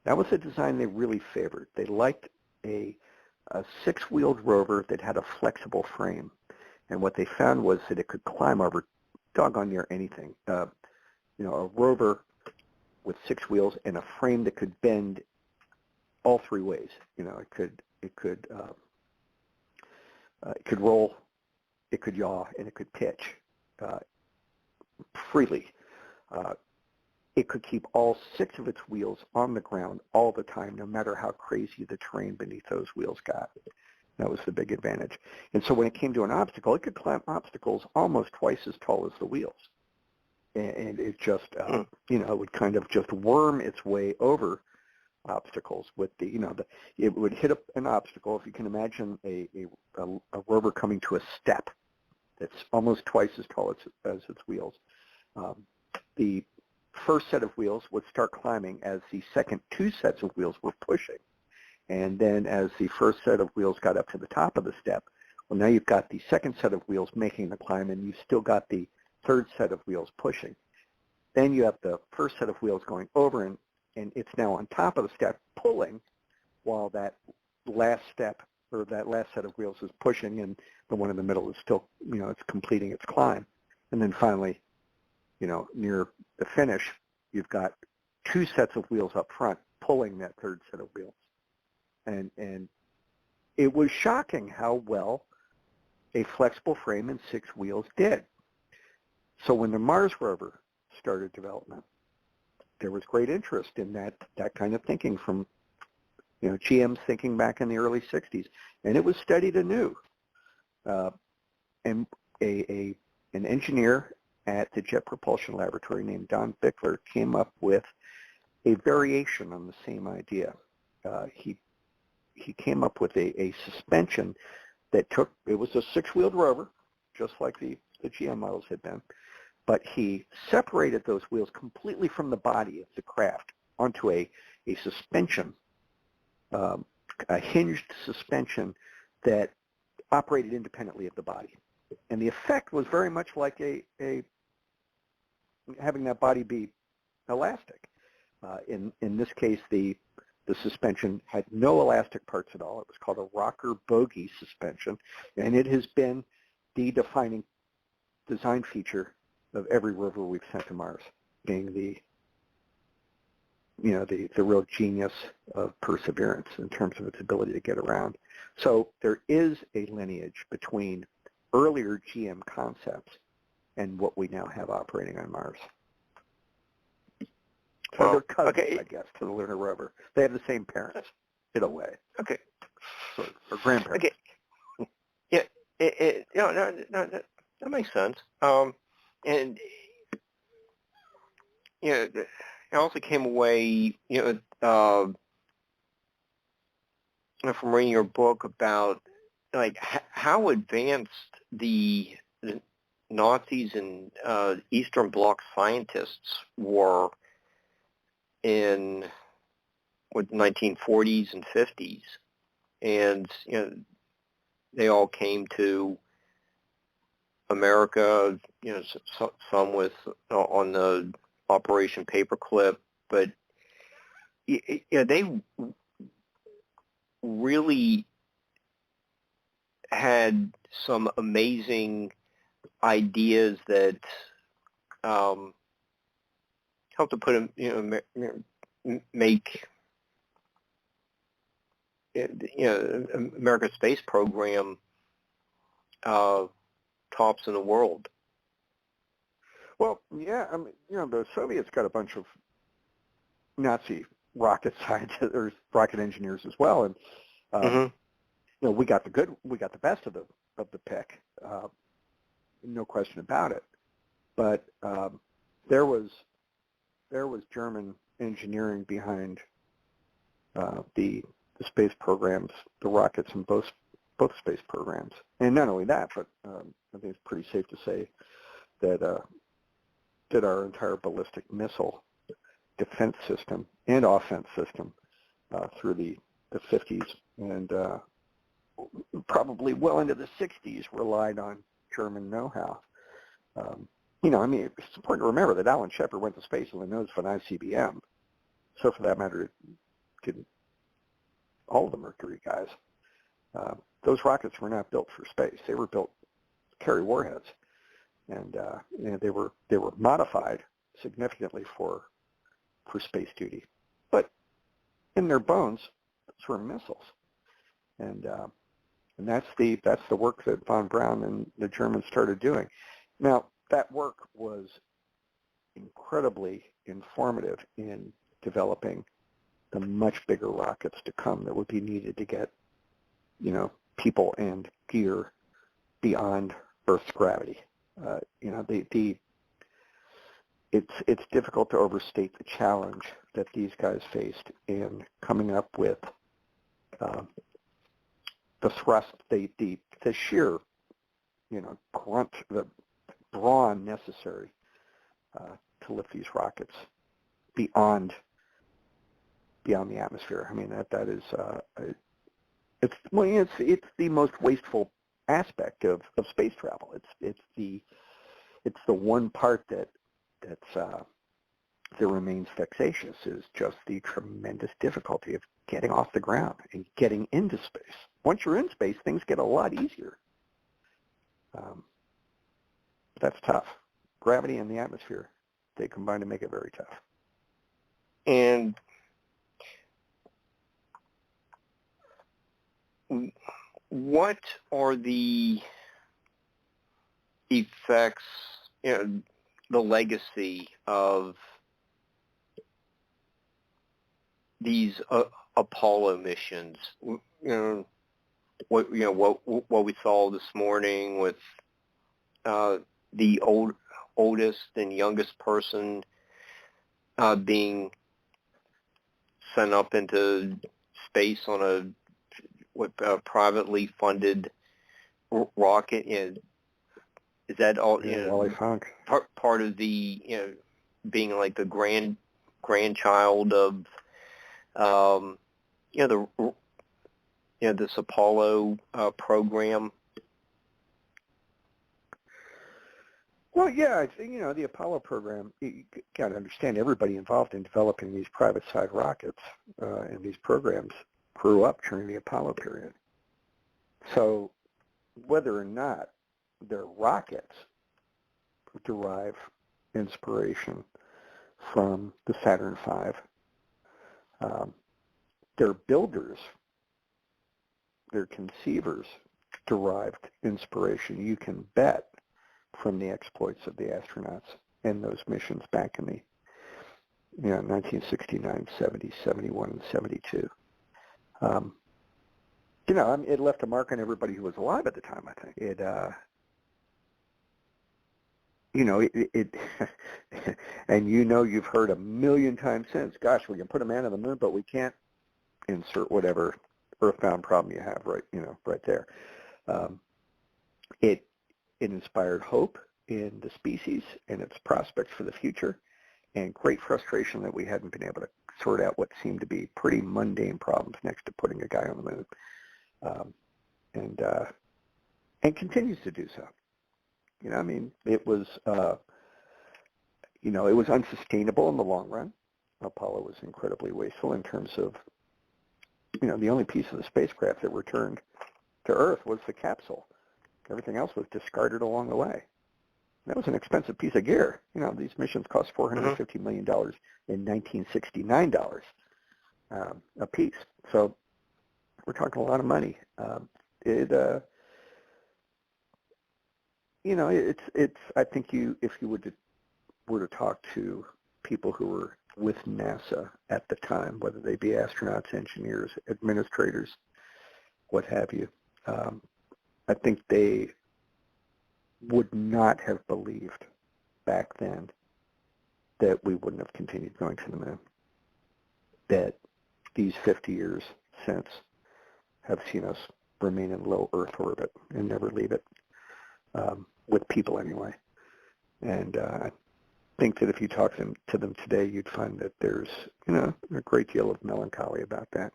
that was the design they really favored. They liked a six-wheeled rover that had a flexible frame, and what they found was that it could climb over doggone near anything. A rover with six wheels and a frame that could bend all three ways. It could roll, it could yaw, and it could pitch freely. It could keep all six of its wheels on the ground all the time, no matter how crazy the terrain beneath those wheels got. That was the big advantage. And so when it came to an obstacle, it could climb obstacles almost twice as tall as the wheels. And it just, it would kind of just worm its way over obstacles with it would hit an obstacle. If you can imagine a rover coming to a step that's almost twice as tall as its wheels. The first set of wheels would start climbing as the second two sets of wheels were pushing. And then as the first set of wheels got up to the top of the step, well, now you've got the second set of wheels making the climb, and you've still got the third set of wheels pushing. Then you have the first set of wheels going over, and it's now on top of the step pulling, while that last step or that last set of wheels is pushing, and the one in the middle is still, it's completing its climb. And then finally, near the finish, you've got two sets of wheels up front pulling that third set of wheels. And it was shocking how well a flexible frame and six wheels did. So when the Mars rover started development, there was great interest in that kind of thinking from, GM's thinking back in the early 60s. And it was studied anew. And an engineer at the Jet Propulsion Laboratory named Don Bickler came up with a variation on the same idea. He came up with a suspension that it was a six-wheeled rover, just like the GM models had been, but he separated those wheels completely from the body of the craft onto a suspension, a hinged suspension that operated independently of the body. And the effect was very much like having that body be elastic. In this case, the suspension had no elastic parts at all. It was called a rocker bogie suspension, and it has been the defining design feature of every rover we've sent to Mars, being the real genius of perseverance in terms of its ability to get around. So there is a lineage between earlier GM concepts and what we now have operating on Mars. So they're cousins, I guess, to the Lunar Rover. They have the same parents, in a way. Okay. Or grandparents. Okay. Yeah. That makes sense. And I also came away, from reading your book about how advanced the Nazis and Eastern Bloc scientists were in the 1940s and 50s, and they all came to America. Some with on the Operation Paperclip, but they really had some amazing ideas that helped to put them, make America's space program tops in the world. Well, yeah, I mean, the Soviets got a bunch of Nazi rocket scientists or rocket engineers as well, and we got the best of the pick, no question about it. But there was German engineering behind the space programs, the rockets in both both space programs. And not only that, but I think it's pretty safe to say that that our entire ballistic missile defense system and offense system through the 50s and probably well into the 60s relied on German know-how. I mean, it's important to remember that Alan Shepard went to space with a nose for an ICBM. So for that matter, didn't all of the Mercury guys. Those rockets were not built for space. They were built to carry warheads, and they were modified significantly for space duty. But in their bones, those were missiles, and that's the work that von Braun and the Germans started doing. Now that work was incredibly informative in developing the much bigger rockets to come that would be needed to get, people and gear beyond Earth's gravity. It's difficult to overstate the challenge that these guys faced in coming up with the thrust, the sheer, grunt, the brawn necessary to lift these rockets beyond the atmosphere. I mean, that is it's the most wasteful aspect of space travel. It's the one part that remains vexatious, is just the tremendous difficulty of getting off the ground and getting into space. Once you're in space, things get a lot easier. That's tough. Gravity and the atmosphere, they combine to make it very tough. And what are the effects, the legacy of these Apollo missions? What we saw this morning with the oldest and youngest person being sent up into space on a privately funded rocket. Is that all? Part of the being like the grandchild of this Apollo program. Well, yeah, I think, the Apollo program, you got to understand, everybody involved in developing these private side rockets and these programs grew up during the Apollo period. So whether or not their rockets derive inspiration from the Saturn V, their builders, their conceivers derived inspiration, you can bet, from the exploits of the astronauts and those missions back in the 1969, 70, 71, and 72. It left a mark on everybody who was alive at the time, I think. And you've heard a million times since, gosh, we can put a man on the moon, but we can't insert whatever earthbound problem you have right there. It inspired hope in the species and its prospects for the future, and great frustration that we hadn't been able to sort out what seemed to be pretty mundane problems next to putting a guy on the moon, and continues to do so. It was it was unsustainable in the long run. Apollo was incredibly wasteful in terms of the only piece of the spacecraft that returned to Earth was the capsule. Everything else was discarded along the way. That was an expensive piece of gear. These missions cost $450 million in 1969 dollars a piece. So we're talking a lot of money. It's I think if you were to talk to people who were with NASA at the time, whether they be astronauts, engineers, administrators, what have you, I think they would not have believed back then that we wouldn't have continued going to the moon, that these 50 years since have seen us remain in low Earth orbit and never leave it, with people anyway. And I think that if you talk to them today, you'd find that there's, a great deal of melancholy about that.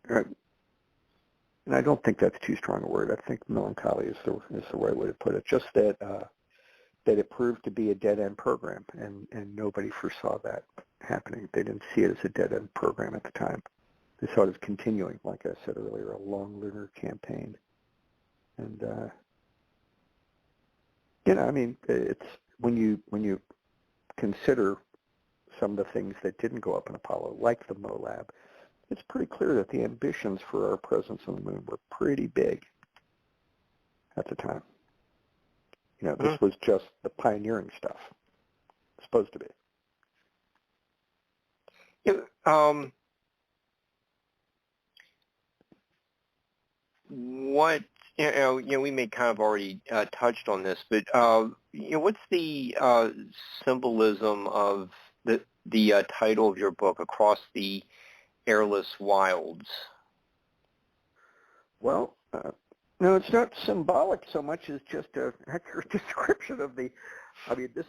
And I don't think that's too strong a word. I think melancholy is the right way to put it. Just that that it proved to be a dead-end program, and nobody foresaw that happening. They didn't see it as a dead-end program at the time. They saw it as continuing, like I said earlier, a long lunar campaign. And it's when you consider some of the things that didn't go up in Apollo, like the MOLAB, it's pretty clear that the ambitions for our presence on the moon were pretty big at the time. This was just the pioneering stuff. It's supposed to be. What we may kind of already touched on this, but what's the symbolism of the title of your book, Across the Airless Wilds? Well, no, it's not symbolic so much as just an accurate description of this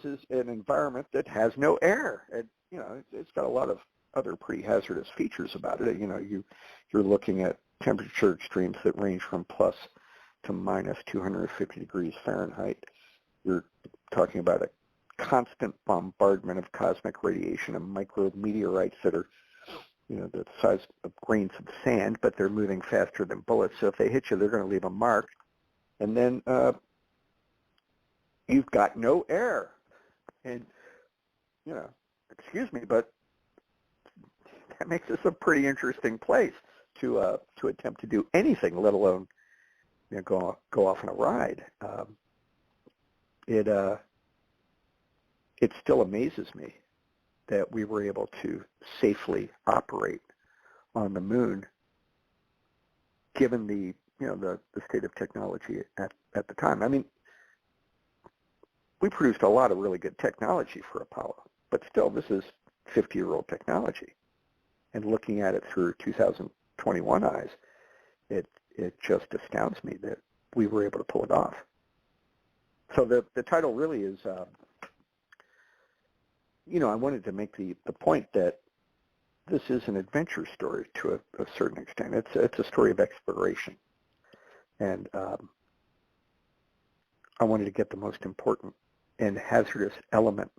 is an environment that has no air. And, it's got a lot of other pretty hazardous features about it. You're looking at temperature extremes that range from plus to minus 250 degrees Fahrenheit. You're talking about a constant bombardment of cosmic radiation and micrometeorites that are the size of grains of sand, but they're moving faster than bullets. So if they hit you, they're going to leave a mark. And then you've got no air. And, excuse me, but that makes this a pretty interesting place to attempt to do anything, let alone go off on a ride. It still amazes me that we were able to safely operate on the moon, given the state of technology at the time. I mean, we produced a lot of really good technology for Apollo, but still, this is 50-year-old technology. And looking at it through 2021 eyes, it just astounds me that we were able to pull it off. So the title really is. I wanted to make the point that this is an adventure story to a certain extent. It's a story of exploration. And I wanted to get the most important and hazardous element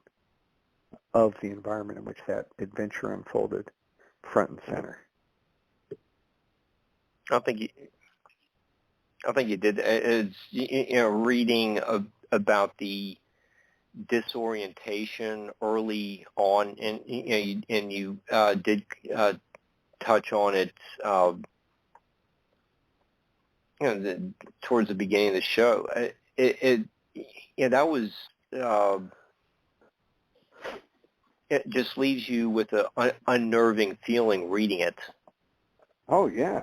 of the environment in which that adventure unfolded front and center. I think you did. It's reading about the disorientation early on, and you did touch on it. Towards the beginning of the show, that was. It just leaves you with an unnerving feeling reading it. Oh yeah.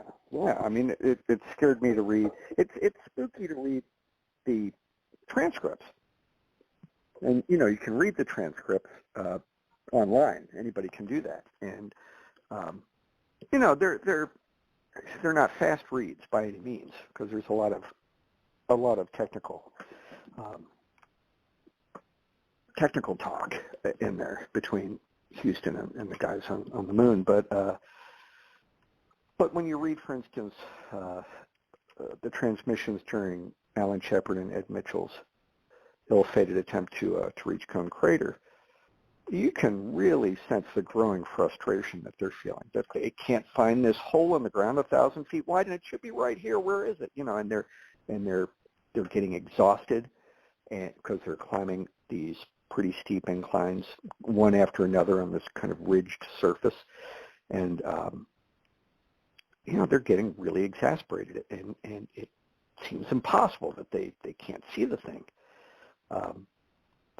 I mean, it scared me to read. It's spooky to read the transcripts. And, you can read the transcripts online. Anybody can do that. And, they're not fast reads by any means, because there's a lot of technical talk in there between Houston and the guys on the moon. But when you read, for instance, the transmissions during Alan Shepard and Ed Mitchell's ill-fated attempt to reach Cone Crater, you can really sense the growing frustration that they're feeling, that they can't find this hole in the ground 1,000 feet wide, and it should be right here. Where is it? And they're getting exhausted, and because they're climbing these pretty steep inclines one after another on this kind of ridged surface, and they're getting really exasperated, and it seems impossible that they can't see the thing.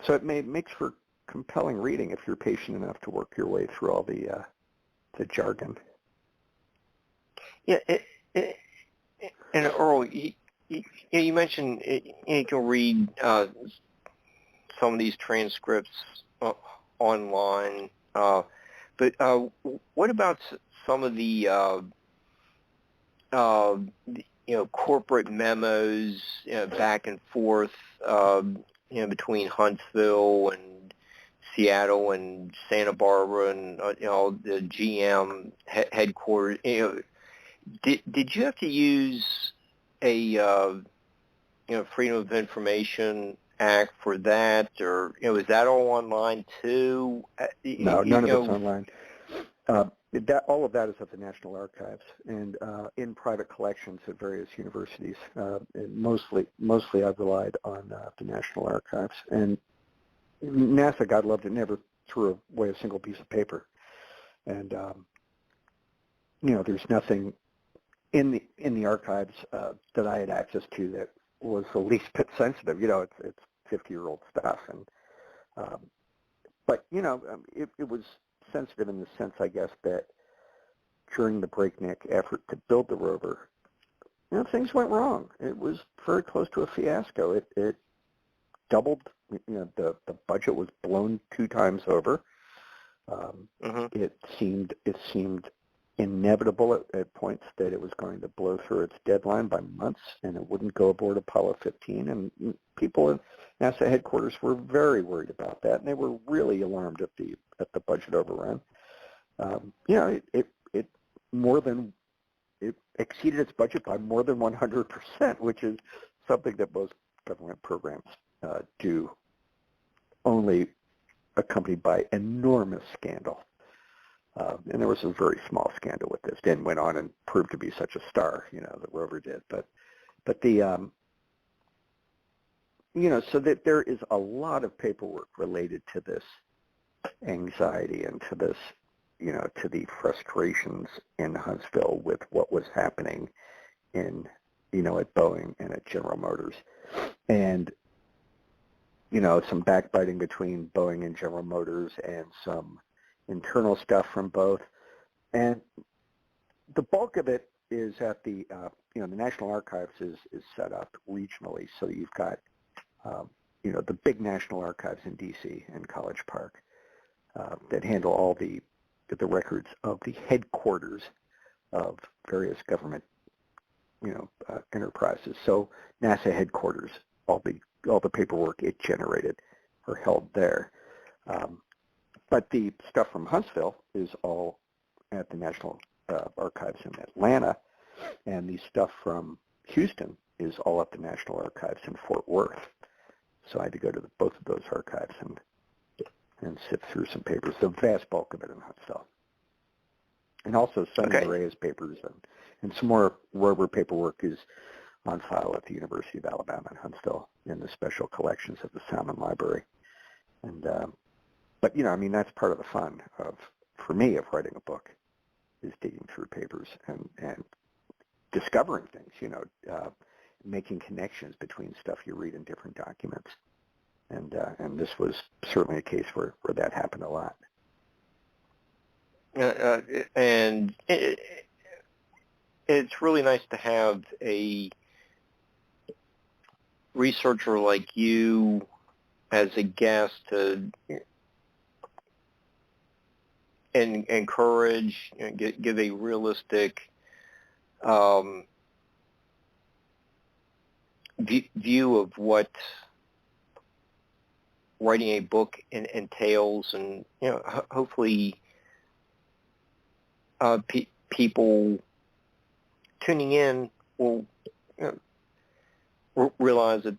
So it makes for compelling reading if you're patient enough to work your way through all the jargon. Yeah, and Earl, you mentioned you can read some of these transcripts online, but what about some of the corporate memos, back and forth, between Huntsville and Seattle and Santa Barbara and the GM headquarters. Did you have to use a Freedom of Information Act for that, or is that all online too? No, none of it's online. All of that is at the National Archives and in private collections at various universities. And mostly I've relied on the National Archives. And NASA, God loved it, never threw away a single piece of paper. And there's nothing in the archives that I had access to that was the least bit sensitive. It's 50-year-old stuff, and but it was sensitive in the sense, I guess, that during the breakneck effort to build the rover, things went wrong. It was very close to a fiasco. It doubled. The budget was blown 2 times over. It seemed inevitable at points that it was going to blow through its deadline by months, and it wouldn't go aboard Apollo 15. And people at NASA headquarters were very worried about that, and they were really alarmed at the budget overrun. It exceeded its budget by more than 100%, which is something that most government programs do, only accompanied by enormous scandal. And there was a very small scandal with this. Then went on and proved to be such a star, the rover did. But the, so that there is a lot of paperwork related to this anxiety and to this, to the frustrations in Huntsville with what was happening in, at Boeing and at General Motors. And, some backbiting between Boeing and General Motors and some internal stuff from both. And the bulk of it is at the, the National Archives is set up regionally. So you've got, the big National Archives in D.C. and College Park that handle all the records of the headquarters of various government, enterprises. So NASA headquarters, all the paperwork it generated are held there. But the stuff from Huntsville is all at the National Archives in Atlanta, and the stuff from Houston is all at the National Archives in Fort Worth. So I had to go to both of those archives and sift through some papers, the vast bulk of it in Huntsville. And also Sonny Reyes papers and some more rover paperwork is on file at the University of Alabama in Huntsville in the special collections of the Salmon Library. And but that's part of the fun for me of writing a book, is digging through papers and discovering things, making connections between stuff you read in different documents. And this was certainly a case where that happened a lot. And it's really nice to have a researcher like you as a guest to encourage, give a realistic view of what writing a book entails, and hopefully people tuning in will realize that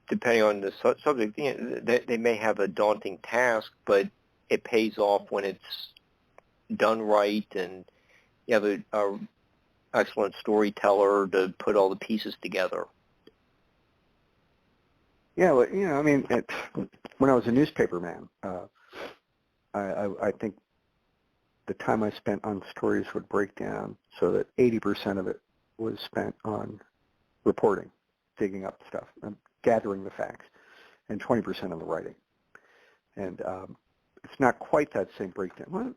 depending on the subject, they may have a daunting task, but it pays off when it's done right, and you have a excellent storyteller to put all the pieces together. Yeah, well, when I was a newspaper man, I think the time I spent on stories would break down so that 80% of it was spent on reporting, digging up stuff, and gathering the facts, and 20% on the writing. And it's not quite that same breakdown. Well,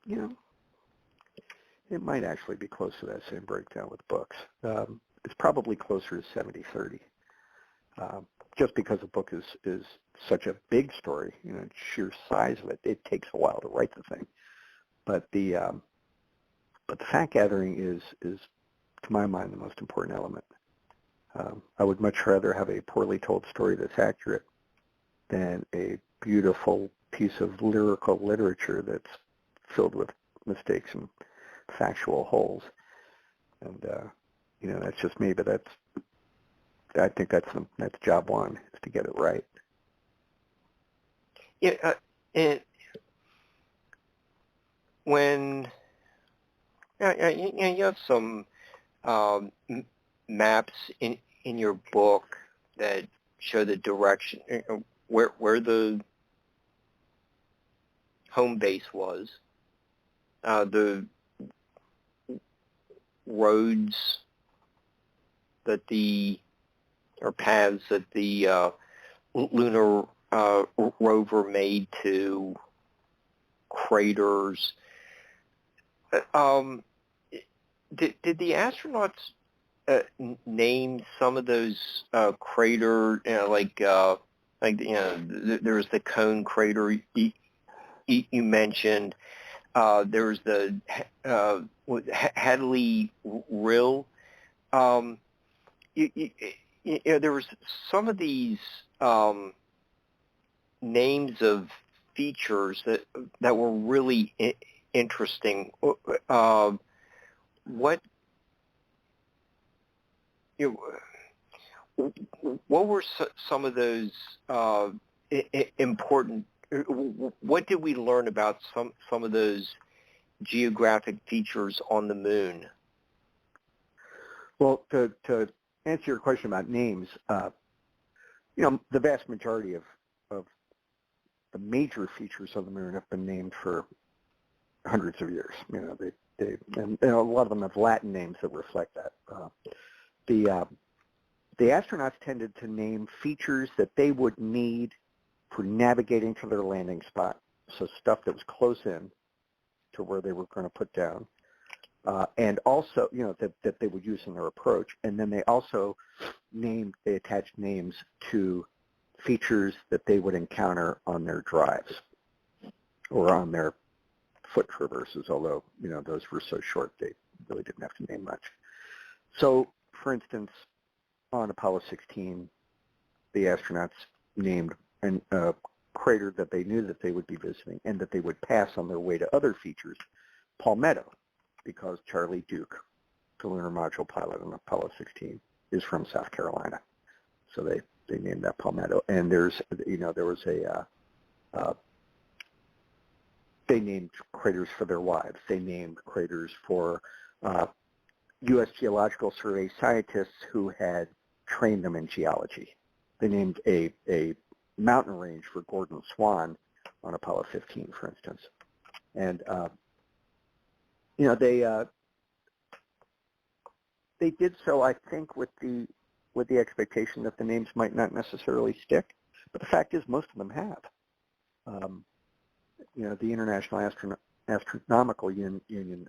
it might actually be close to that same breakdown with books. It's probably closer to 70-30. Just because a book is such a big story, sheer size of it, it takes a while to write the thing. But the fact gathering is to my mind, the most important element. I would much rather have a poorly told story that's accurate than a beautiful piece of lyrical literature that's filled with mistakes and factual holes. And that's just me, but I think that's job one, is to get it right. Yeah, and when you have some maps in your book that show the direction where the home base was, the roads that or paths that the Lunar Rover made to craters. Did the astronauts name some of those crater, there was the Cone crater you mentioned. There was the Hadley Rill. There was some of these names of features that were really interesting. What were some of those important? What did we learn about some of those geographic features on the moon? Well, to answer your question about names, the vast majority of the major features of the moon have been named for hundreds of years. And a lot of them have Latin names that reflect that. The astronauts tended to name features that they would need for navigating to their landing spot, so stuff that was close in to where they were going to put down, and also, that they would use in their approach. And then they also they attached names to features that they would encounter on their drives or on their foot traverses, although, those were so short they really didn't have to name much. So, for instance, on Apollo 16, the astronauts named a crater that they knew that they would be visiting and that they would pass on their way to other features, Palmetto, because Charlie Duke, the lunar module pilot on Apollo 16, is from South Carolina. So they named that Palmetto. And there was they named craters for their wives. They named craters for U.S. Geological Survey scientists who had trained them in geology. They named a mountain range for Gordon Swan on Apollo 15, for instance. And they did so, I think, with the expectation that the names might not necessarily stick. But the fact is, most of them have. The International Astronomical Union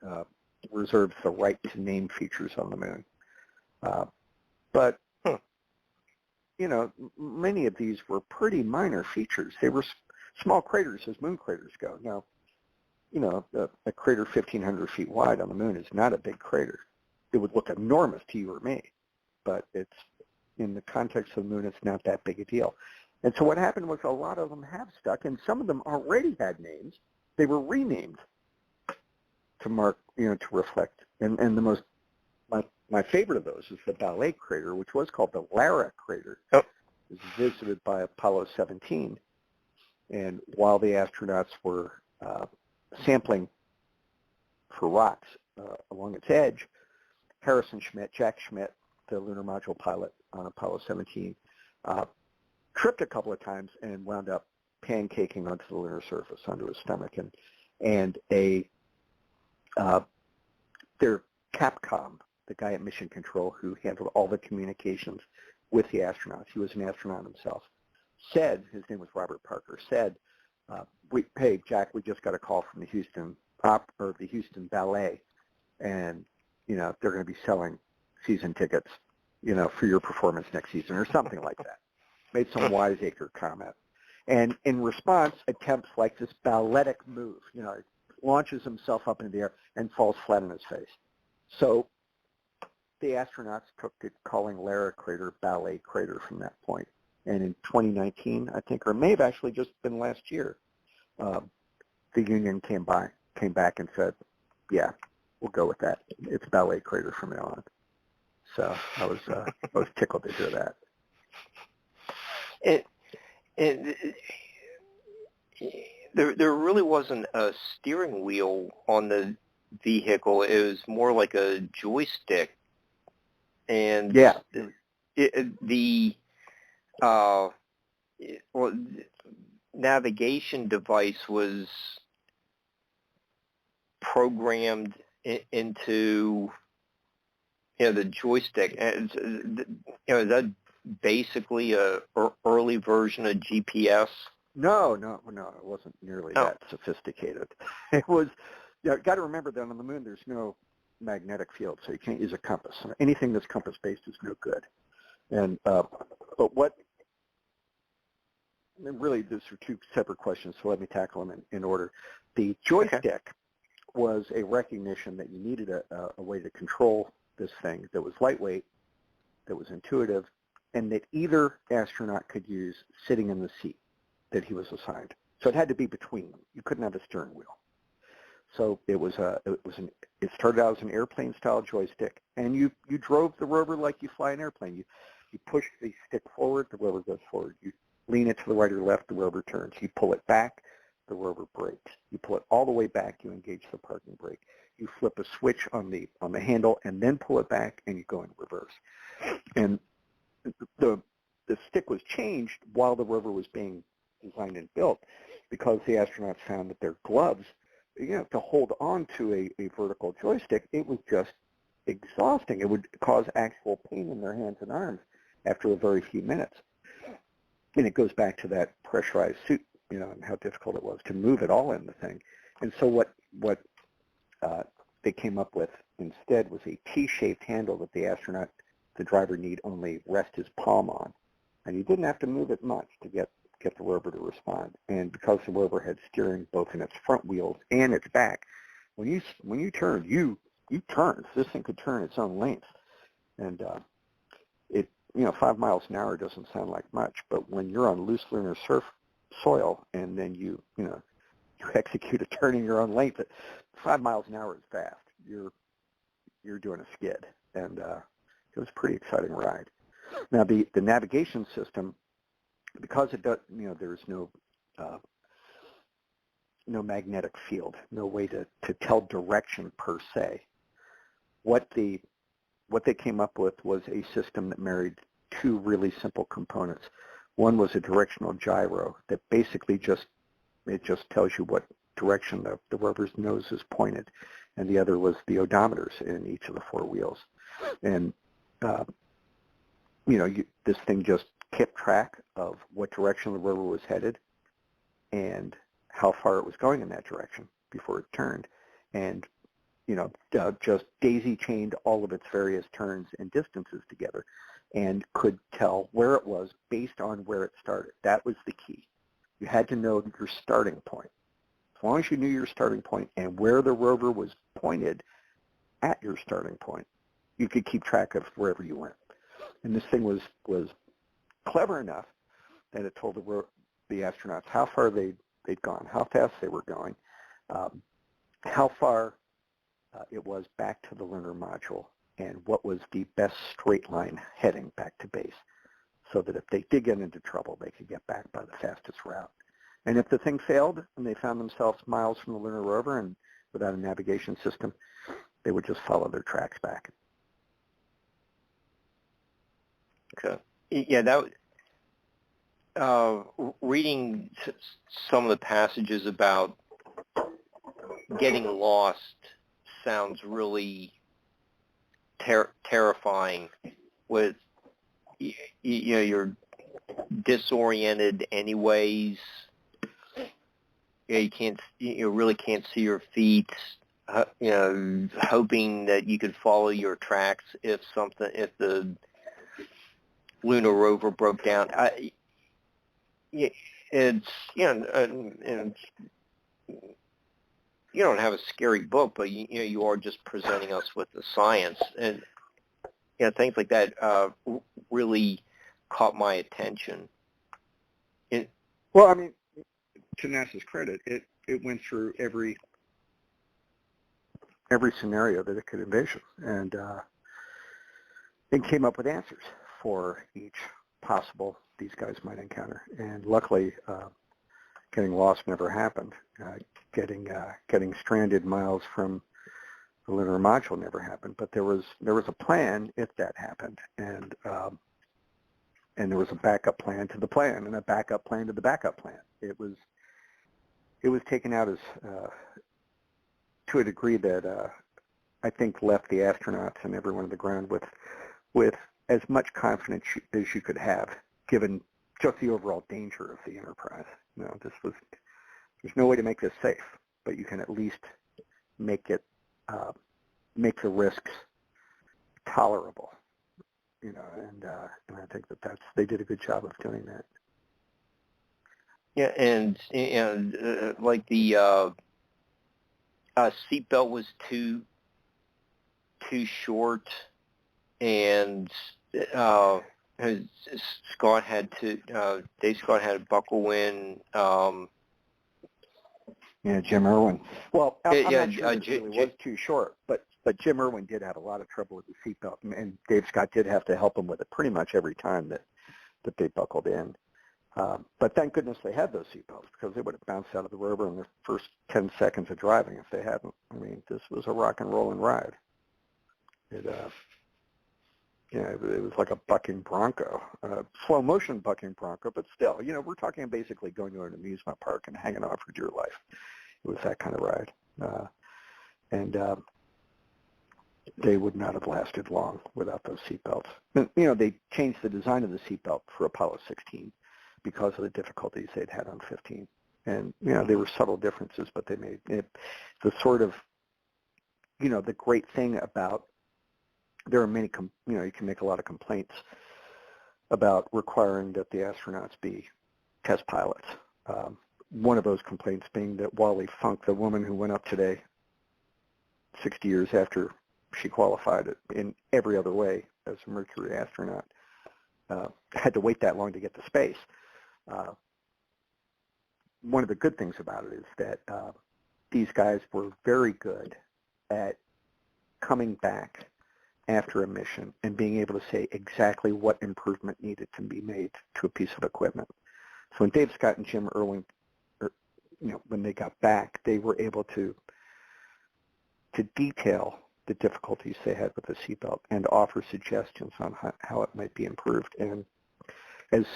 reserves the right to name features on the moon. But many of these were pretty minor features. They were small craters as moon craters go. Now, a crater 1,500 feet wide on the moon is not a big crater. It would look enormous to you or me, but it's, in the context of the moon, it's not that big a deal. And so what happened was a lot of them have stuck, and some of them already had names. They were renamed to mark, to reflect. And my favorite of those is the Ballet crater, which was called the Lara crater. Oh. It was visited by Apollo 17. And while the astronauts were sampling for rocks along its edge, Jack Schmitt, the lunar module pilot on Apollo 17, tripped a couple of times and wound up pancaking onto the lunar surface, onto his stomach. And their Capcom, the guy at Mission Control who handled all the communications with the astronauts, he was an astronaut himself, said, his name was Robert Parker, said, hey, Jack, we just got a call from the Houston Ballet, and, they're going to be selling season tickets, for your performance next season, or something like that. Made some wiseacre comment. And in response, attempts like this balletic move, launches himself up into the air and falls flat on his face. So the astronauts took to calling Lara Crater Ballet Crater from that point. And in 2019, I think, or it may have actually just been last year, the union came back and said, yeah, we'll go with that. It's Ballet Crater from now on. So I was tickled to hear that. There really wasn't a steering wheel on the vehicle. It was more like a joystick, and yeah, the navigation device was programmed into the joystick. And is that basically a early version of GPS? No, it wasn't nearly that sophisticated. It was, got to remember that on the moon there's no magnetic field, so you can't use a compass. Anything that's compass-based is no good. And but what, and really those are two separate questions, so let me tackle them in order. The joystick was a recognition that you needed a way to control this thing that was lightweight, that was intuitive, and that either astronaut could use sitting in the seat that he was assigned. So it had to be between them. You couldn't have a steering wheel. So it started out as an airplane-style joystick, and you drove the rover like you fly an airplane. You push the stick forward, the rover goes forward. You lean it to the right or left, the rover turns. You pull it back, the rover brakes. You pull it all the way back, you engage the parking brake. You flip a switch on the handle and then pull it back, and you go in reverse. And the stick was changed while the rover was being designed and built, because the astronauts found that their gloves, to hold on to a vertical joystick, it was just exhausting. It would cause actual pain in their hands and arms after a very few minutes. And it goes back to that pressurized suit, and how difficult it was to move it all in the thing. And so what they came up with instead was a T-shaped handle that the driver need only rest his palm on. And you didn't have to move it much to get the rover to respond. And because the rover had steering both in its front wheels and its back, when you turned, you turned. This thing could turn its own length. And 5 miles an hour doesn't sound like much, but when you're on loose lunar soil and then you execute a turn in your own length, 5 miles an hour is fast. You're doing a skid, and it was a pretty exciting ride. Now the navigation system, because it does, there's no magnetic field, no way to tell direction per se. What they came up with was a system that married two really simple components. One was a directional gyro that basically just tells you what direction the rover's nose is pointed, and the other was the odometers in each of the four wheels. And this thing just kept track of what direction the rover was headed and how far it was going in that direction before it turned, and just daisy-chained all of its various turns and distances together and could tell where it was based on where it started. That was the key. You had to know your starting point. As long as you knew your starting point and where the rover was pointed at your starting point, you could keep track of wherever you went. And this thing was clever enough that it told the astronauts how far they'd gone, how fast they were going, how far it was back to the lunar module, and what was the best straight line heading back to base, so that if they did get into trouble, they could get back by the fastest route. And if the thing failed and they found themselves miles from the lunar rover and without a navigation system, they would just follow their tracks back. Okay. Yeah, that reading some of the passages about getting lost sounds really terrifying. With you're disoriented anyways. You really can't see your feet. Hoping that you could follow your tracks if the Lunar Rover broke down. It's you don't have a scary book, but you are just presenting us with the science. And things like that really caught my attention. Well, I mean, to NASA's credit, it went through every scenario that it could envision, and came up with answers for each possible these guys might encounter. And luckily, getting lost never happened. Getting stranded miles from the lunar module never happened. But there was a plan if that happened, and there was a backup plan to the plan, and a backup plan to the backup plan. It was taken out as to a degree that I think left the astronauts and everyone on the ground with as much confidence as you could have, given just the overall danger of the Enterprise. There's no way to make this safe, but you can at least make it make the risks tolerable. And I think they did a good job of doing that. Yeah, and like the seatbelt was too short, and Dave Scott had to buckle in. Jim Irwin. Well, I'm not sure it really was too short, but Jim Irwin did have a lot of trouble with the seatbelt, and Dave Scott did have to help him with it pretty much every time that they buckled in. But thank goodness they had those seatbelts, because they would have bounced out of the rover in the first 10 seconds of driving if they hadn't. I mean, this was a rock and rolling ride. It was like a bucking bronco, slow motion bucking bronco, but still, we're talking basically going to an amusement park and hanging on for dear life. It was that kind of ride. And they would not have lasted long without those seatbelts. They changed the design of the seatbelt for Apollo 16 because of the difficulties they'd had on 15. And, there were subtle differences, but they made it the sort of, the great thing about, there are many, you can make a lot of complaints about requiring that the astronauts be test pilots. One of those complaints being that Wally Funk, the woman who went up today 60 years after she qualified in every other way as a Mercury astronaut, had to wait that long to get to space. One of the good things about it is that these guys were very good at coming back after a mission and being able to say exactly what improvement needed to be made to a piece of equipment. So when Dave Scott and Jim Irwin, when they got back, they were able to detail the difficulties they had with the seatbelt and offer suggestions on how it might be improved. And as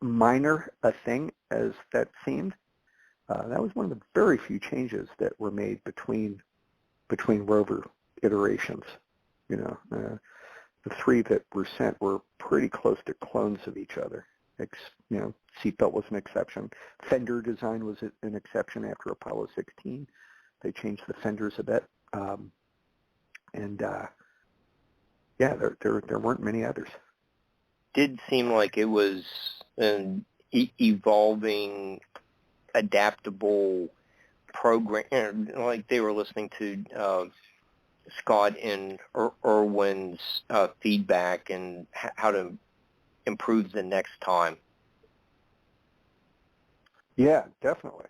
minor a thing as that seemed, that was one of the very few changes that were made between rover iterations. The three that were sent were pretty close to clones of each other. Seatbelt was an exception. Fender design was an exception after Apollo 16. They changed the fenders a bit. There weren't many others. Did seem like it was an evolving, adaptable program, like they were listening to Scott and Irwin's feedback and how to improve the next time. Yeah, definitely.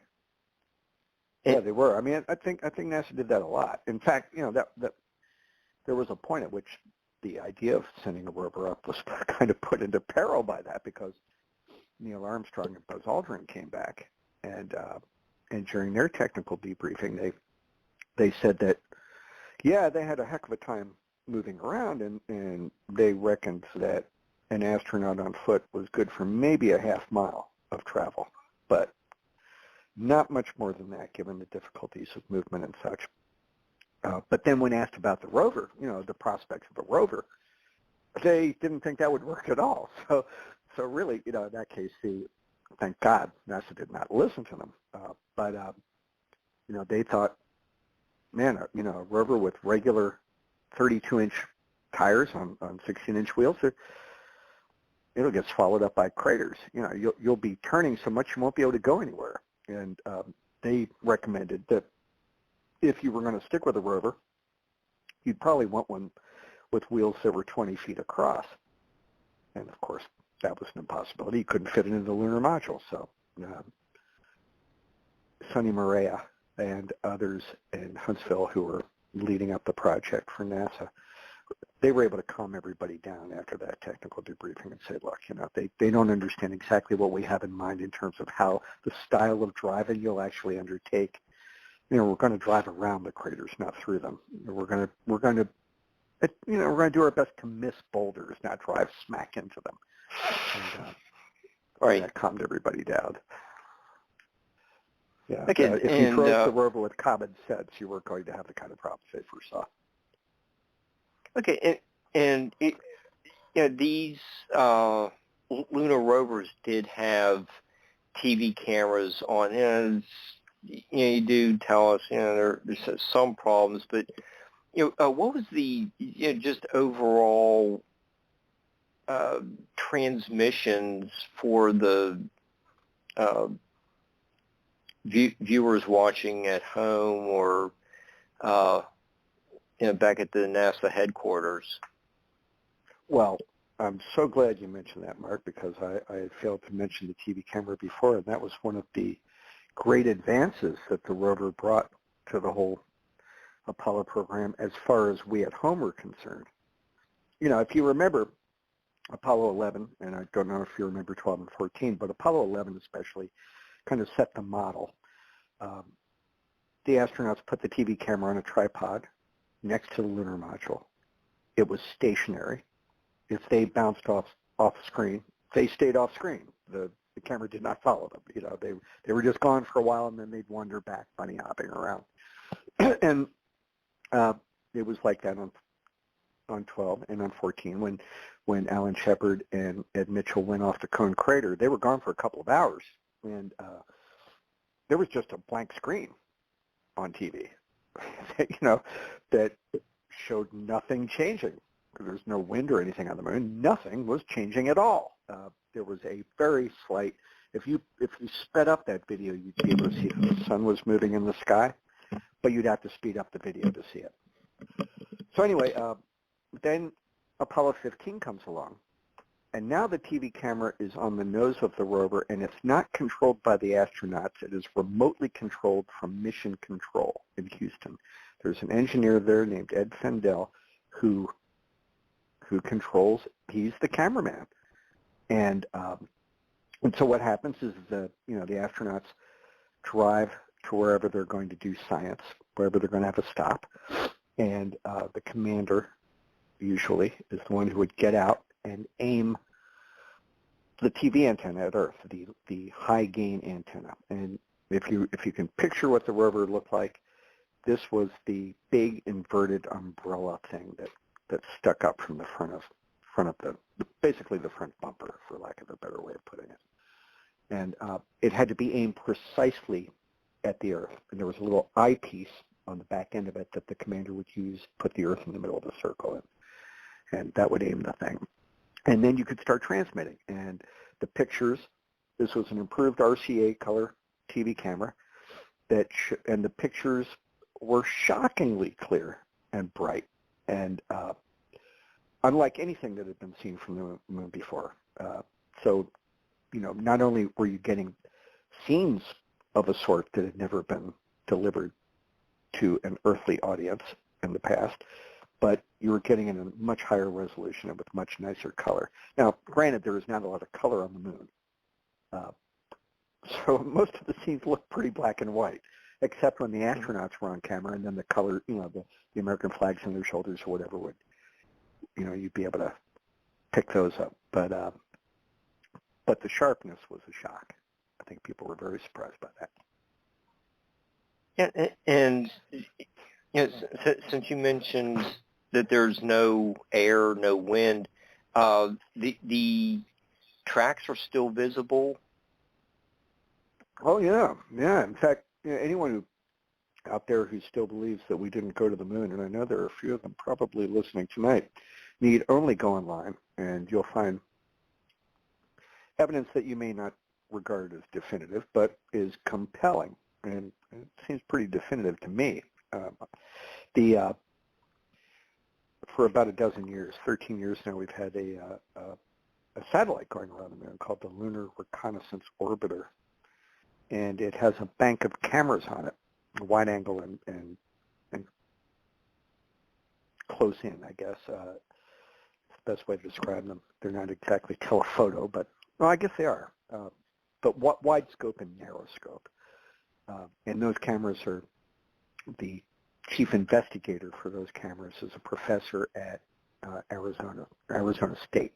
Yeah, they were. I mean, I think NASA did that a lot. In fact, that there was a point at which the idea of sending a rover up was kind of put into peril by that, because Neil Armstrong and Buzz Aldrin came back, and during their technical debriefing, they said that, yeah, they had a heck of a time moving around, and they reckoned that an astronaut on foot was good for maybe a half mile of travel, but not much more than that, given the difficulties of movement and such. But then when asked about the rover, the prospects of a rover, they didn't think that would work at all. So really, in that case, thank God NASA did not listen to them. But they thought, man, a rover with regular 32-inch tires on 16-inch wheels, it'll get swallowed up by craters. You'll be turning so much you won't be able to go anywhere. And they recommended that if you were going to stick with a rover, you'd probably want one with wheels that were 20 feet across. And of course, that was an impossibility. You couldn't fit it into the lunar module. So Sonny Maria and others in Huntsville who were leading up the project for NASA, they were able to calm everybody down after that technical debriefing and say, look, they don't understand exactly what we have in mind in terms of how the style of driving you'll actually undertake. We're going to drive around the craters, not through them. We're going to do our best to miss boulders, not drive smack into them. And right. That calmed everybody down. Yeah. Okay, If you drove the rover with common sense, you weren't going to have the kind of problems they first saw. Okay, these lunar rovers did have TV cameras on. You do tell us, there's some problems, but what was the just overall transmissions for the viewers watching at home or back at the NASA headquarters? Well, I'm so glad you mentioned that, Mark, because I had failed to mention the TV camera before, and that was one of the great advances that the rover brought to the whole Apollo program as far as we at home were concerned. If you remember Apollo 11, and I don't know if you remember 12 and 14, but Apollo 11 especially kind of set the model. The astronauts put the TV camera on a tripod next to the lunar module. It was stationary. If they bounced off screen, they stayed off screen. The camera did not follow them. They were just gone for a while, and then they'd wander back, bunny hopping around. And it was like that on 12 and on 14 when Alan Shepard and Ed Mitchell went off the Cone Crater. They were gone for a couple of hours, and there was just a blank screen on TV, that showed nothing changing. There's no wind or anything on the moon. Nothing was changing at all. There was a very slight, if you sped up that video, you'd be able to see that the sun was moving in the sky, but you'd have to speed up the video to see it. So anyway, then Apollo 15 comes along, and now the TV camera is on the nose of the rover, and it's not controlled by the astronauts. It is remotely controlled from Mission Control in Houston. There's an engineer there named Ed Fendel who controls. He's the cameraman, and so what happens is the astronauts drive to wherever they're going to do science, wherever they're going to have a stop, and the commander usually is the one who would get out and aim the TV antenna at Earth, the high gain antenna. And if you can picture what the rover looked like, this was the big inverted umbrella thing that stuck up from the front of basically the front bumper, for lack of a better way of putting it. And it had to be aimed precisely at the Earth. And there was a little eyepiece on the back end of it that the commander would use, put the Earth in the middle of the circle in. And that would aim the thing. And then you could start transmitting. And the pictures, this was an improved RCA color TV camera, and the pictures were shockingly clear and bright, and unlike anything that had been seen from the moon before. So, not only were you getting scenes of a sort that had never been delivered to an earthly audience in the past, but you were getting in a much higher resolution and with much nicer color. Now, granted, there is not a lot of color on the moon. So most of the scenes look pretty black and white, except when the astronauts were on camera, and then the color, the American flags on their shoulders or whatever would, you'd be able to pick those up. But the sharpness was a shock. I think people were very surprised by that. Yeah, and since you mentioned that there's no air, no wind, the tracks are still visible. Oh yeah. In fact, anyone who out there who still believes that we didn't go to the moon, and I know there are a few of them probably listening tonight, need only go online, and you'll find evidence that you may not regard as definitive, but is compelling, and it seems pretty definitive to me. For for about a dozen years, 13 years now, we've had a satellite going around the moon called the Lunar Reconnaissance Orbiter. And it has a bank of cameras on it, wide angle and close in, I guess. It's the best way to describe them. They're not exactly telephoto, but, well, I guess they are. But wide scope and narrow scope. And those cameras are, the chief investigator for those cameras is a professor at Arizona State,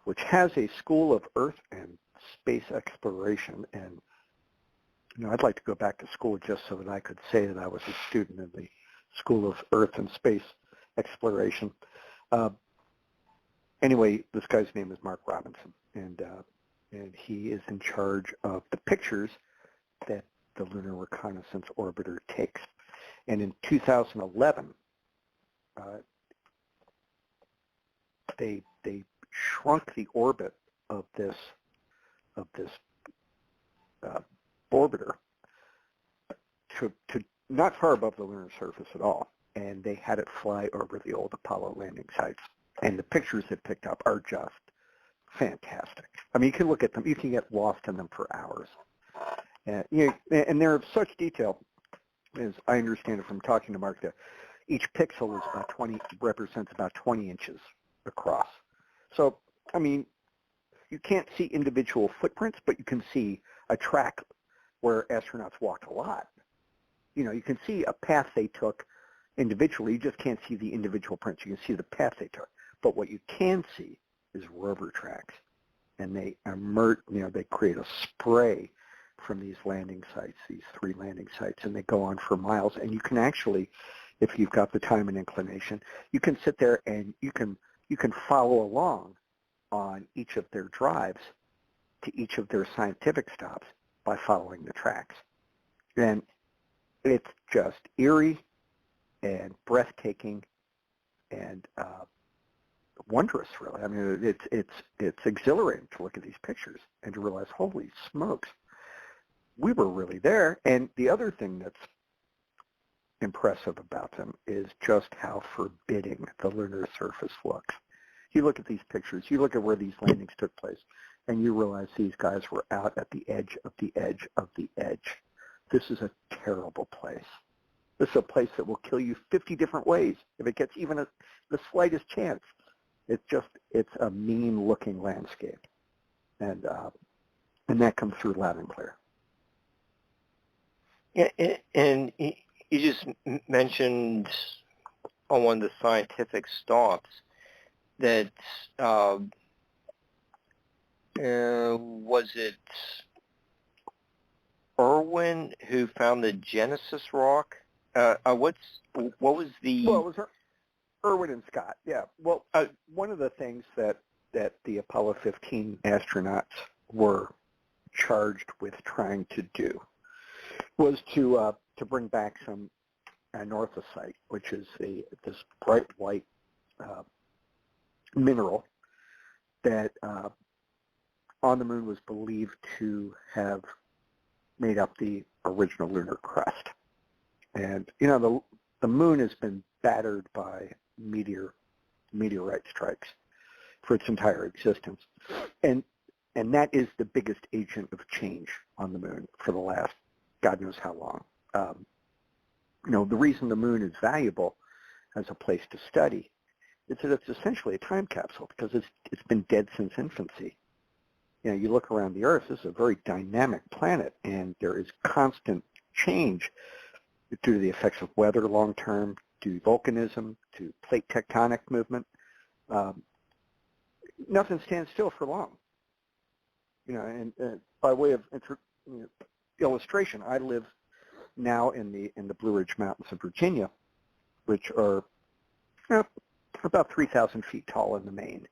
which has a School of Earth and Space Exploration. And, I'd like to go back to school just so that I could say that I was a student in the School of Earth and Space Exploration. Anyway, this guy's name is Mark Robinson, and he is in charge of the pictures that the Lunar Reconnaissance Orbiter takes. And in 2011, they shrunk the orbit of this orbiter to not far above the lunar surface at all, and they had it fly over the old Apollo landing sites. And the pictures it picked up are just fantastic. I mean, you can look at them, you can get lost in them for hours. And they're of such detail, as I understand it from talking to Mark, that each pixel is represents about 20 inches across. So, I mean, you can't see individual footprints, but you can see a track where astronauts walked a lot. You can see a path they took individually. You just can't see the individual prints. You can see the path they took. But what you can see is rover tracks. And they they create a spray from these landing sites, these 3 landing sites, and they go on for miles. And you can actually, if you've got the time and inclination, you can sit there and you can follow along on each of their drives to each of their scientific stops by following the tracks. And it's just eerie and breathtaking and wondrous, really. I mean, it's exhilarating to look at these pictures and to realize, holy smokes, we were really there. And the other thing that's impressive about them is just how forbidding the lunar surface looks. You look at these pictures, you look at where these landings took place, and you realize these guys were out at the edge of the edge of the edge. This is a terrible place. This is a place that will kill you 50 different ways if it gets even the slightest chance. It's a mean-looking landscape, and that comes through loud and clear. Yeah, and you just mentioned on one of the scientific stops that was it Irwin who found the Genesis rock? What was the? Well, it was Irwin and Scott. Yeah. Well, one of the things that the Apollo 15 astronauts were charged with trying to do was to bring back some anorthosite, which is this bright white mineral that on the moon was believed to have made up the original lunar crust. And the moon has been battered by meteorite strikes for its entire existence, and that is the biggest agent of change on the moon for the last God knows how long. The reason the moon is valuable as a place to study is that it's essentially a time capsule because it's been dead since infancy. You look around the Earth, this is a very dynamic planet, and there is constant change due to the effects of weather long-term, due to volcanism, to plate tectonic movement. Nothing stands still for long. And by way of illustration, I live now in the Blue Ridge Mountains of Virginia, which are about 3,000 feet tall in the main.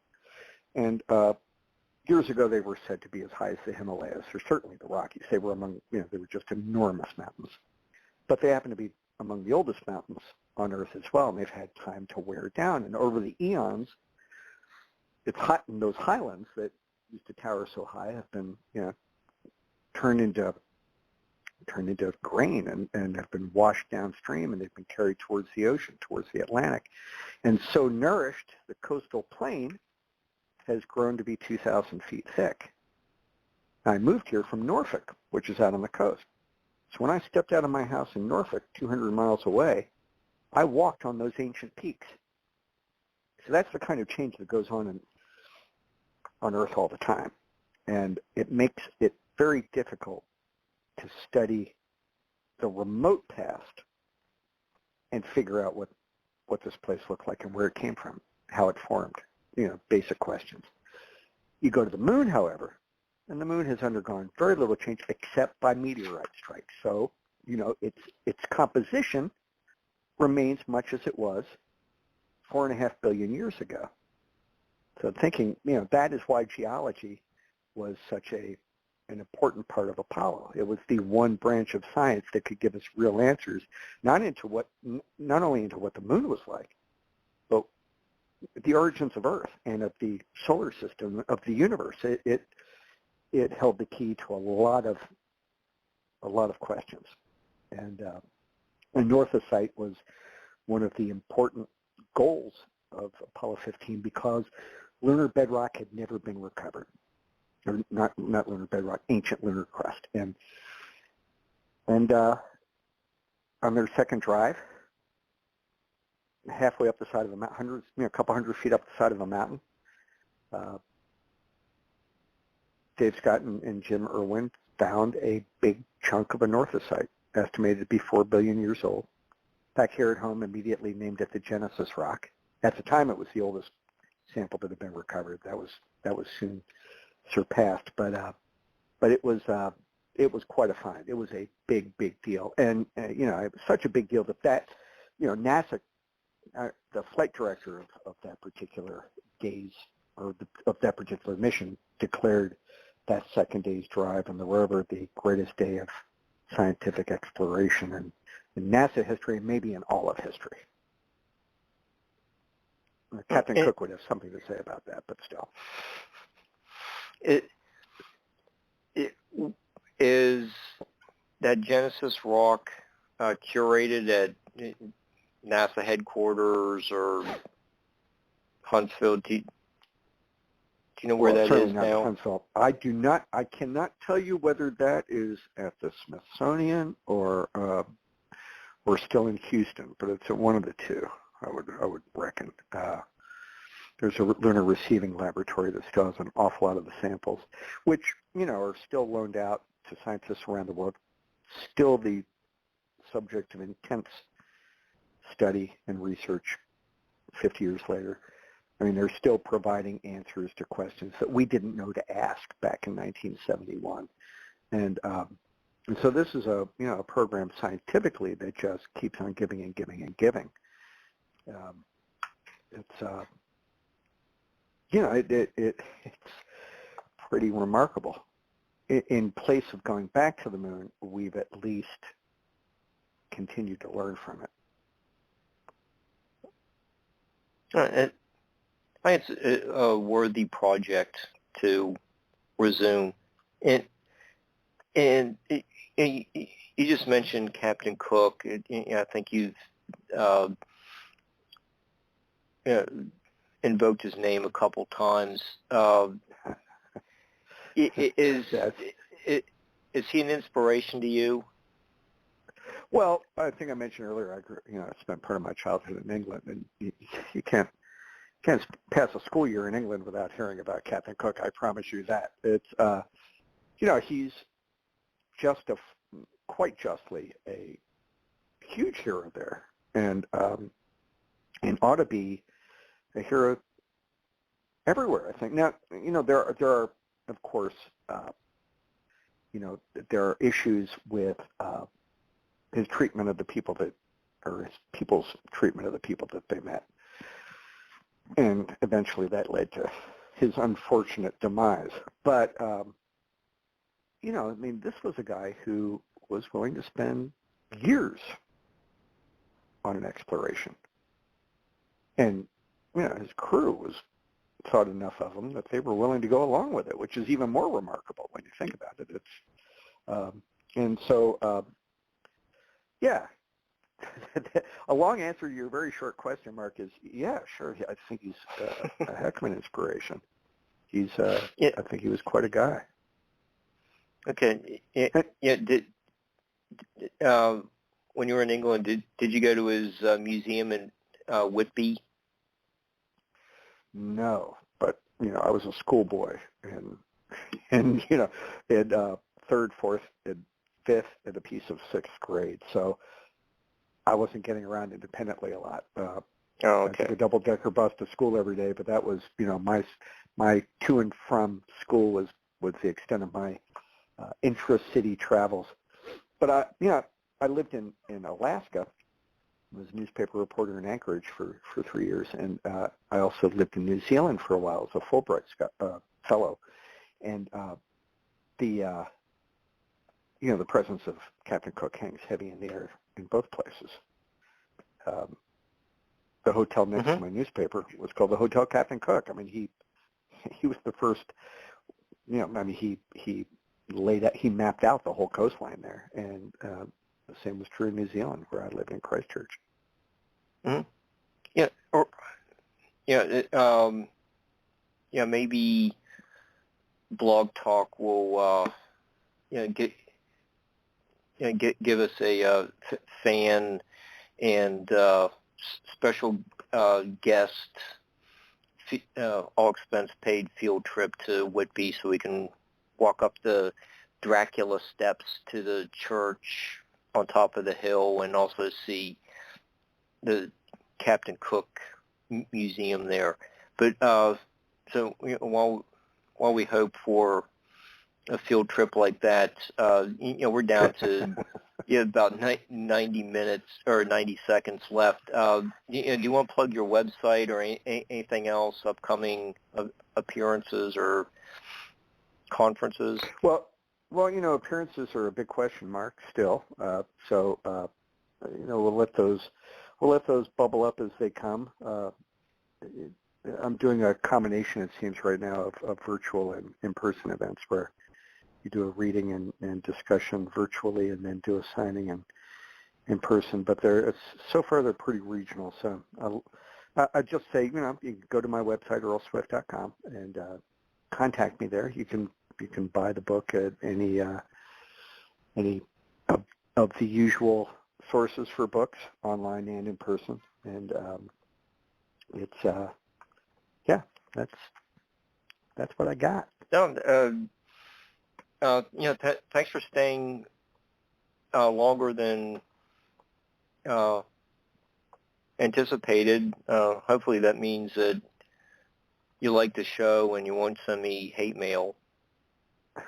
And years ago, they were said to be as high as the Himalayas, or certainly the Rockies. They were they were just enormous mountains. But they happen to be among the oldest mountains on Earth as well, and they've had time to wear down. And over the eons, it's hot in those highlands that used to tower so high have been, turned into turned into grain and have been washed downstream, and they've been carried towards the ocean, towards the Atlantic. And so nourished, the coastal plain has grown to be 2,000 feet thick. I moved here from Norfolk, which is out on the coast. So when I stepped out of my house in Norfolk, 200 miles away, I walked on those ancient peaks. So that's the kind of change that goes on Earth all the time. And it makes it very difficult to study the remote past and figure out what this place looked like and where it came from, how it formed, basic questions. You go to the moon, however, and the moon has undergone very little change except by meteorite strikes. So, its composition remains much as it was 4.5 billion years ago. So thinking, that is why geology was such an important part of Apollo. It was the one branch of science that could give us real answers, not only into what the moon was like, but the origins of Earth and of the solar system, of the universe. It held the key to a lot of questions. And Northosite was one of the important goals of Apollo 15 because lunar bedrock had never been recovered. Or not lunar bedrock, ancient lunar crust. And on their second drive, halfway up the side of a mountain, a couple hundred feet up the side of a mountain, Dave Scott and Jim Irwin found a big chunk of a northosite, estimated to be 4 billion years old. Back here at home, immediately named it the Genesis Rock. At the time, it was the oldest sample that had been recovered. That was soon surpassed, but it was quite a find. It was a big deal, and it was such a big deal that NASA, the flight director of that particular days of that particular mission, declared that second day's drive on the rover the greatest day of scientific exploration in NASA history, and maybe in all of history. Captain Cook would have something to say about that, but still. It is that Genesis Rock curated at NASA headquarters or Huntsville? Do you know where that is now? Huntsville. I do not. I cannot tell you whether that is at the Smithsonian or still in Houston, but it's at one of the two. I would reckon. There's a lunar receiving laboratory that still has an awful lot of the samples, which are still loaned out to scientists around the world. Still the subject of intense study and research 50 years later. I mean, they're still providing answers to questions that we didn't know to ask back in 1971. And so this is a program scientifically that just keeps on giving and giving and giving. It's pretty remarkable. In place of going back to the moon, we've at least continued to learn from it. I think it's a worthy project to resume. And you just mentioned Captain Cook. I think you've invoked his name a couple times. Is he an inspiration to you? Well, I think I mentioned earlier, I spent part of my childhood in England, and you can't pass a school year in England without hearing about Captain Cook. I promise you that. It's he's just quite justly a huge hero there, and ought to be a hero everywhere, I think. Now, there are of course, there are issues with his treatment of the people his people's treatment of the people that they met. And eventually that led to his unfortunate demise. But, this was a guy who was willing to spend years on an exploration. And, his crew thought enough of him that they were willing to go along with it, which is even more remarkable when you think about it. It's And so, yeah, a long answer to your very short question, Mark, is yeah, sure. I think he's a heck of an inspiration. He's, Yeah. I think he was quite a guy. Okay. Yeah. When you were in England, did you go to his museum in Whitby? No, but I was a schoolboy, and in third, fourth, and fifth, and a piece of sixth grade. So I wasn't getting around independently a lot. Oh, okay. I took a double-decker bus to school every day, but that was, my to and from school was the extent of my intra-city travels. But I lived in Alaska. I was a newspaper reporter in Anchorage for 3 years, and I also lived in New Zealand for a while as a Fulbright fellow. And the presence of Captain Cook hangs heavy in the air in both places. The hotel next to my newspaper was called the Hotel Captain Cook. I mean, he was the first. He mapped out the whole coastline there, and the same was true in New Zealand, where I lived in Christchurch. Mm-hmm. Yeah, maybe Blog Talk will, give us a fan and special guest, all expense paid field trip to Whitby, so we can walk up the Dracula steps to the church on top of the hill, and also see the Captain Cook Museum there. But so while we hope for a field trip like that, we're down to about 90 minutes or 90 seconds left. Do you want to plug your website or anything else, upcoming appearances or conferences? Well, appearances are a big question mark still. So we'll let those bubble up as they come. I'm doing a combination, it seems, right now of virtual and in-person events where you do a reading and discussion virtually, and then do a signing in person. But so far they're pretty regional. So I just say, you can go to my website, earlswift.com, and contact me there. You can buy the book at any of the usual sources for books, online and in person. And it's that's what I got. Thanks for staying longer than anticipated. Hopefully that means that you like the show and you won't send me hate mail.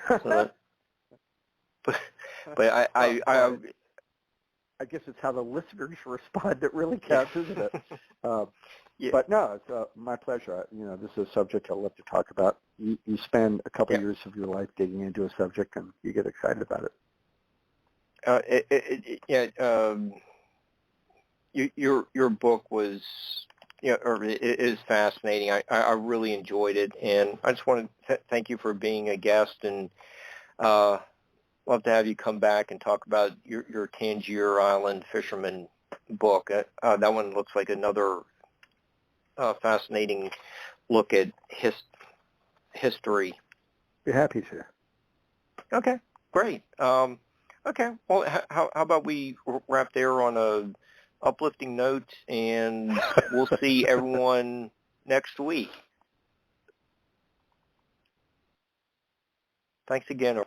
So but I guess it's how the listeners respond that really counts, isn't it? Yeah. But no, it's my pleasure. This is a subject I love to talk about. You spend a couple years of your life digging into a subject, and you get excited about it. Your book was, it is fascinating. I really enjoyed it, and I just want to thank you for being a guest, and love to have you come back and talk about your Tangier Island fisherman book. That one looks like another fascinating look at history. Be happy to. Okay, great. Okay, well, how about we wrap there on a uplifting note, and we'll see everyone next week. Thanks again.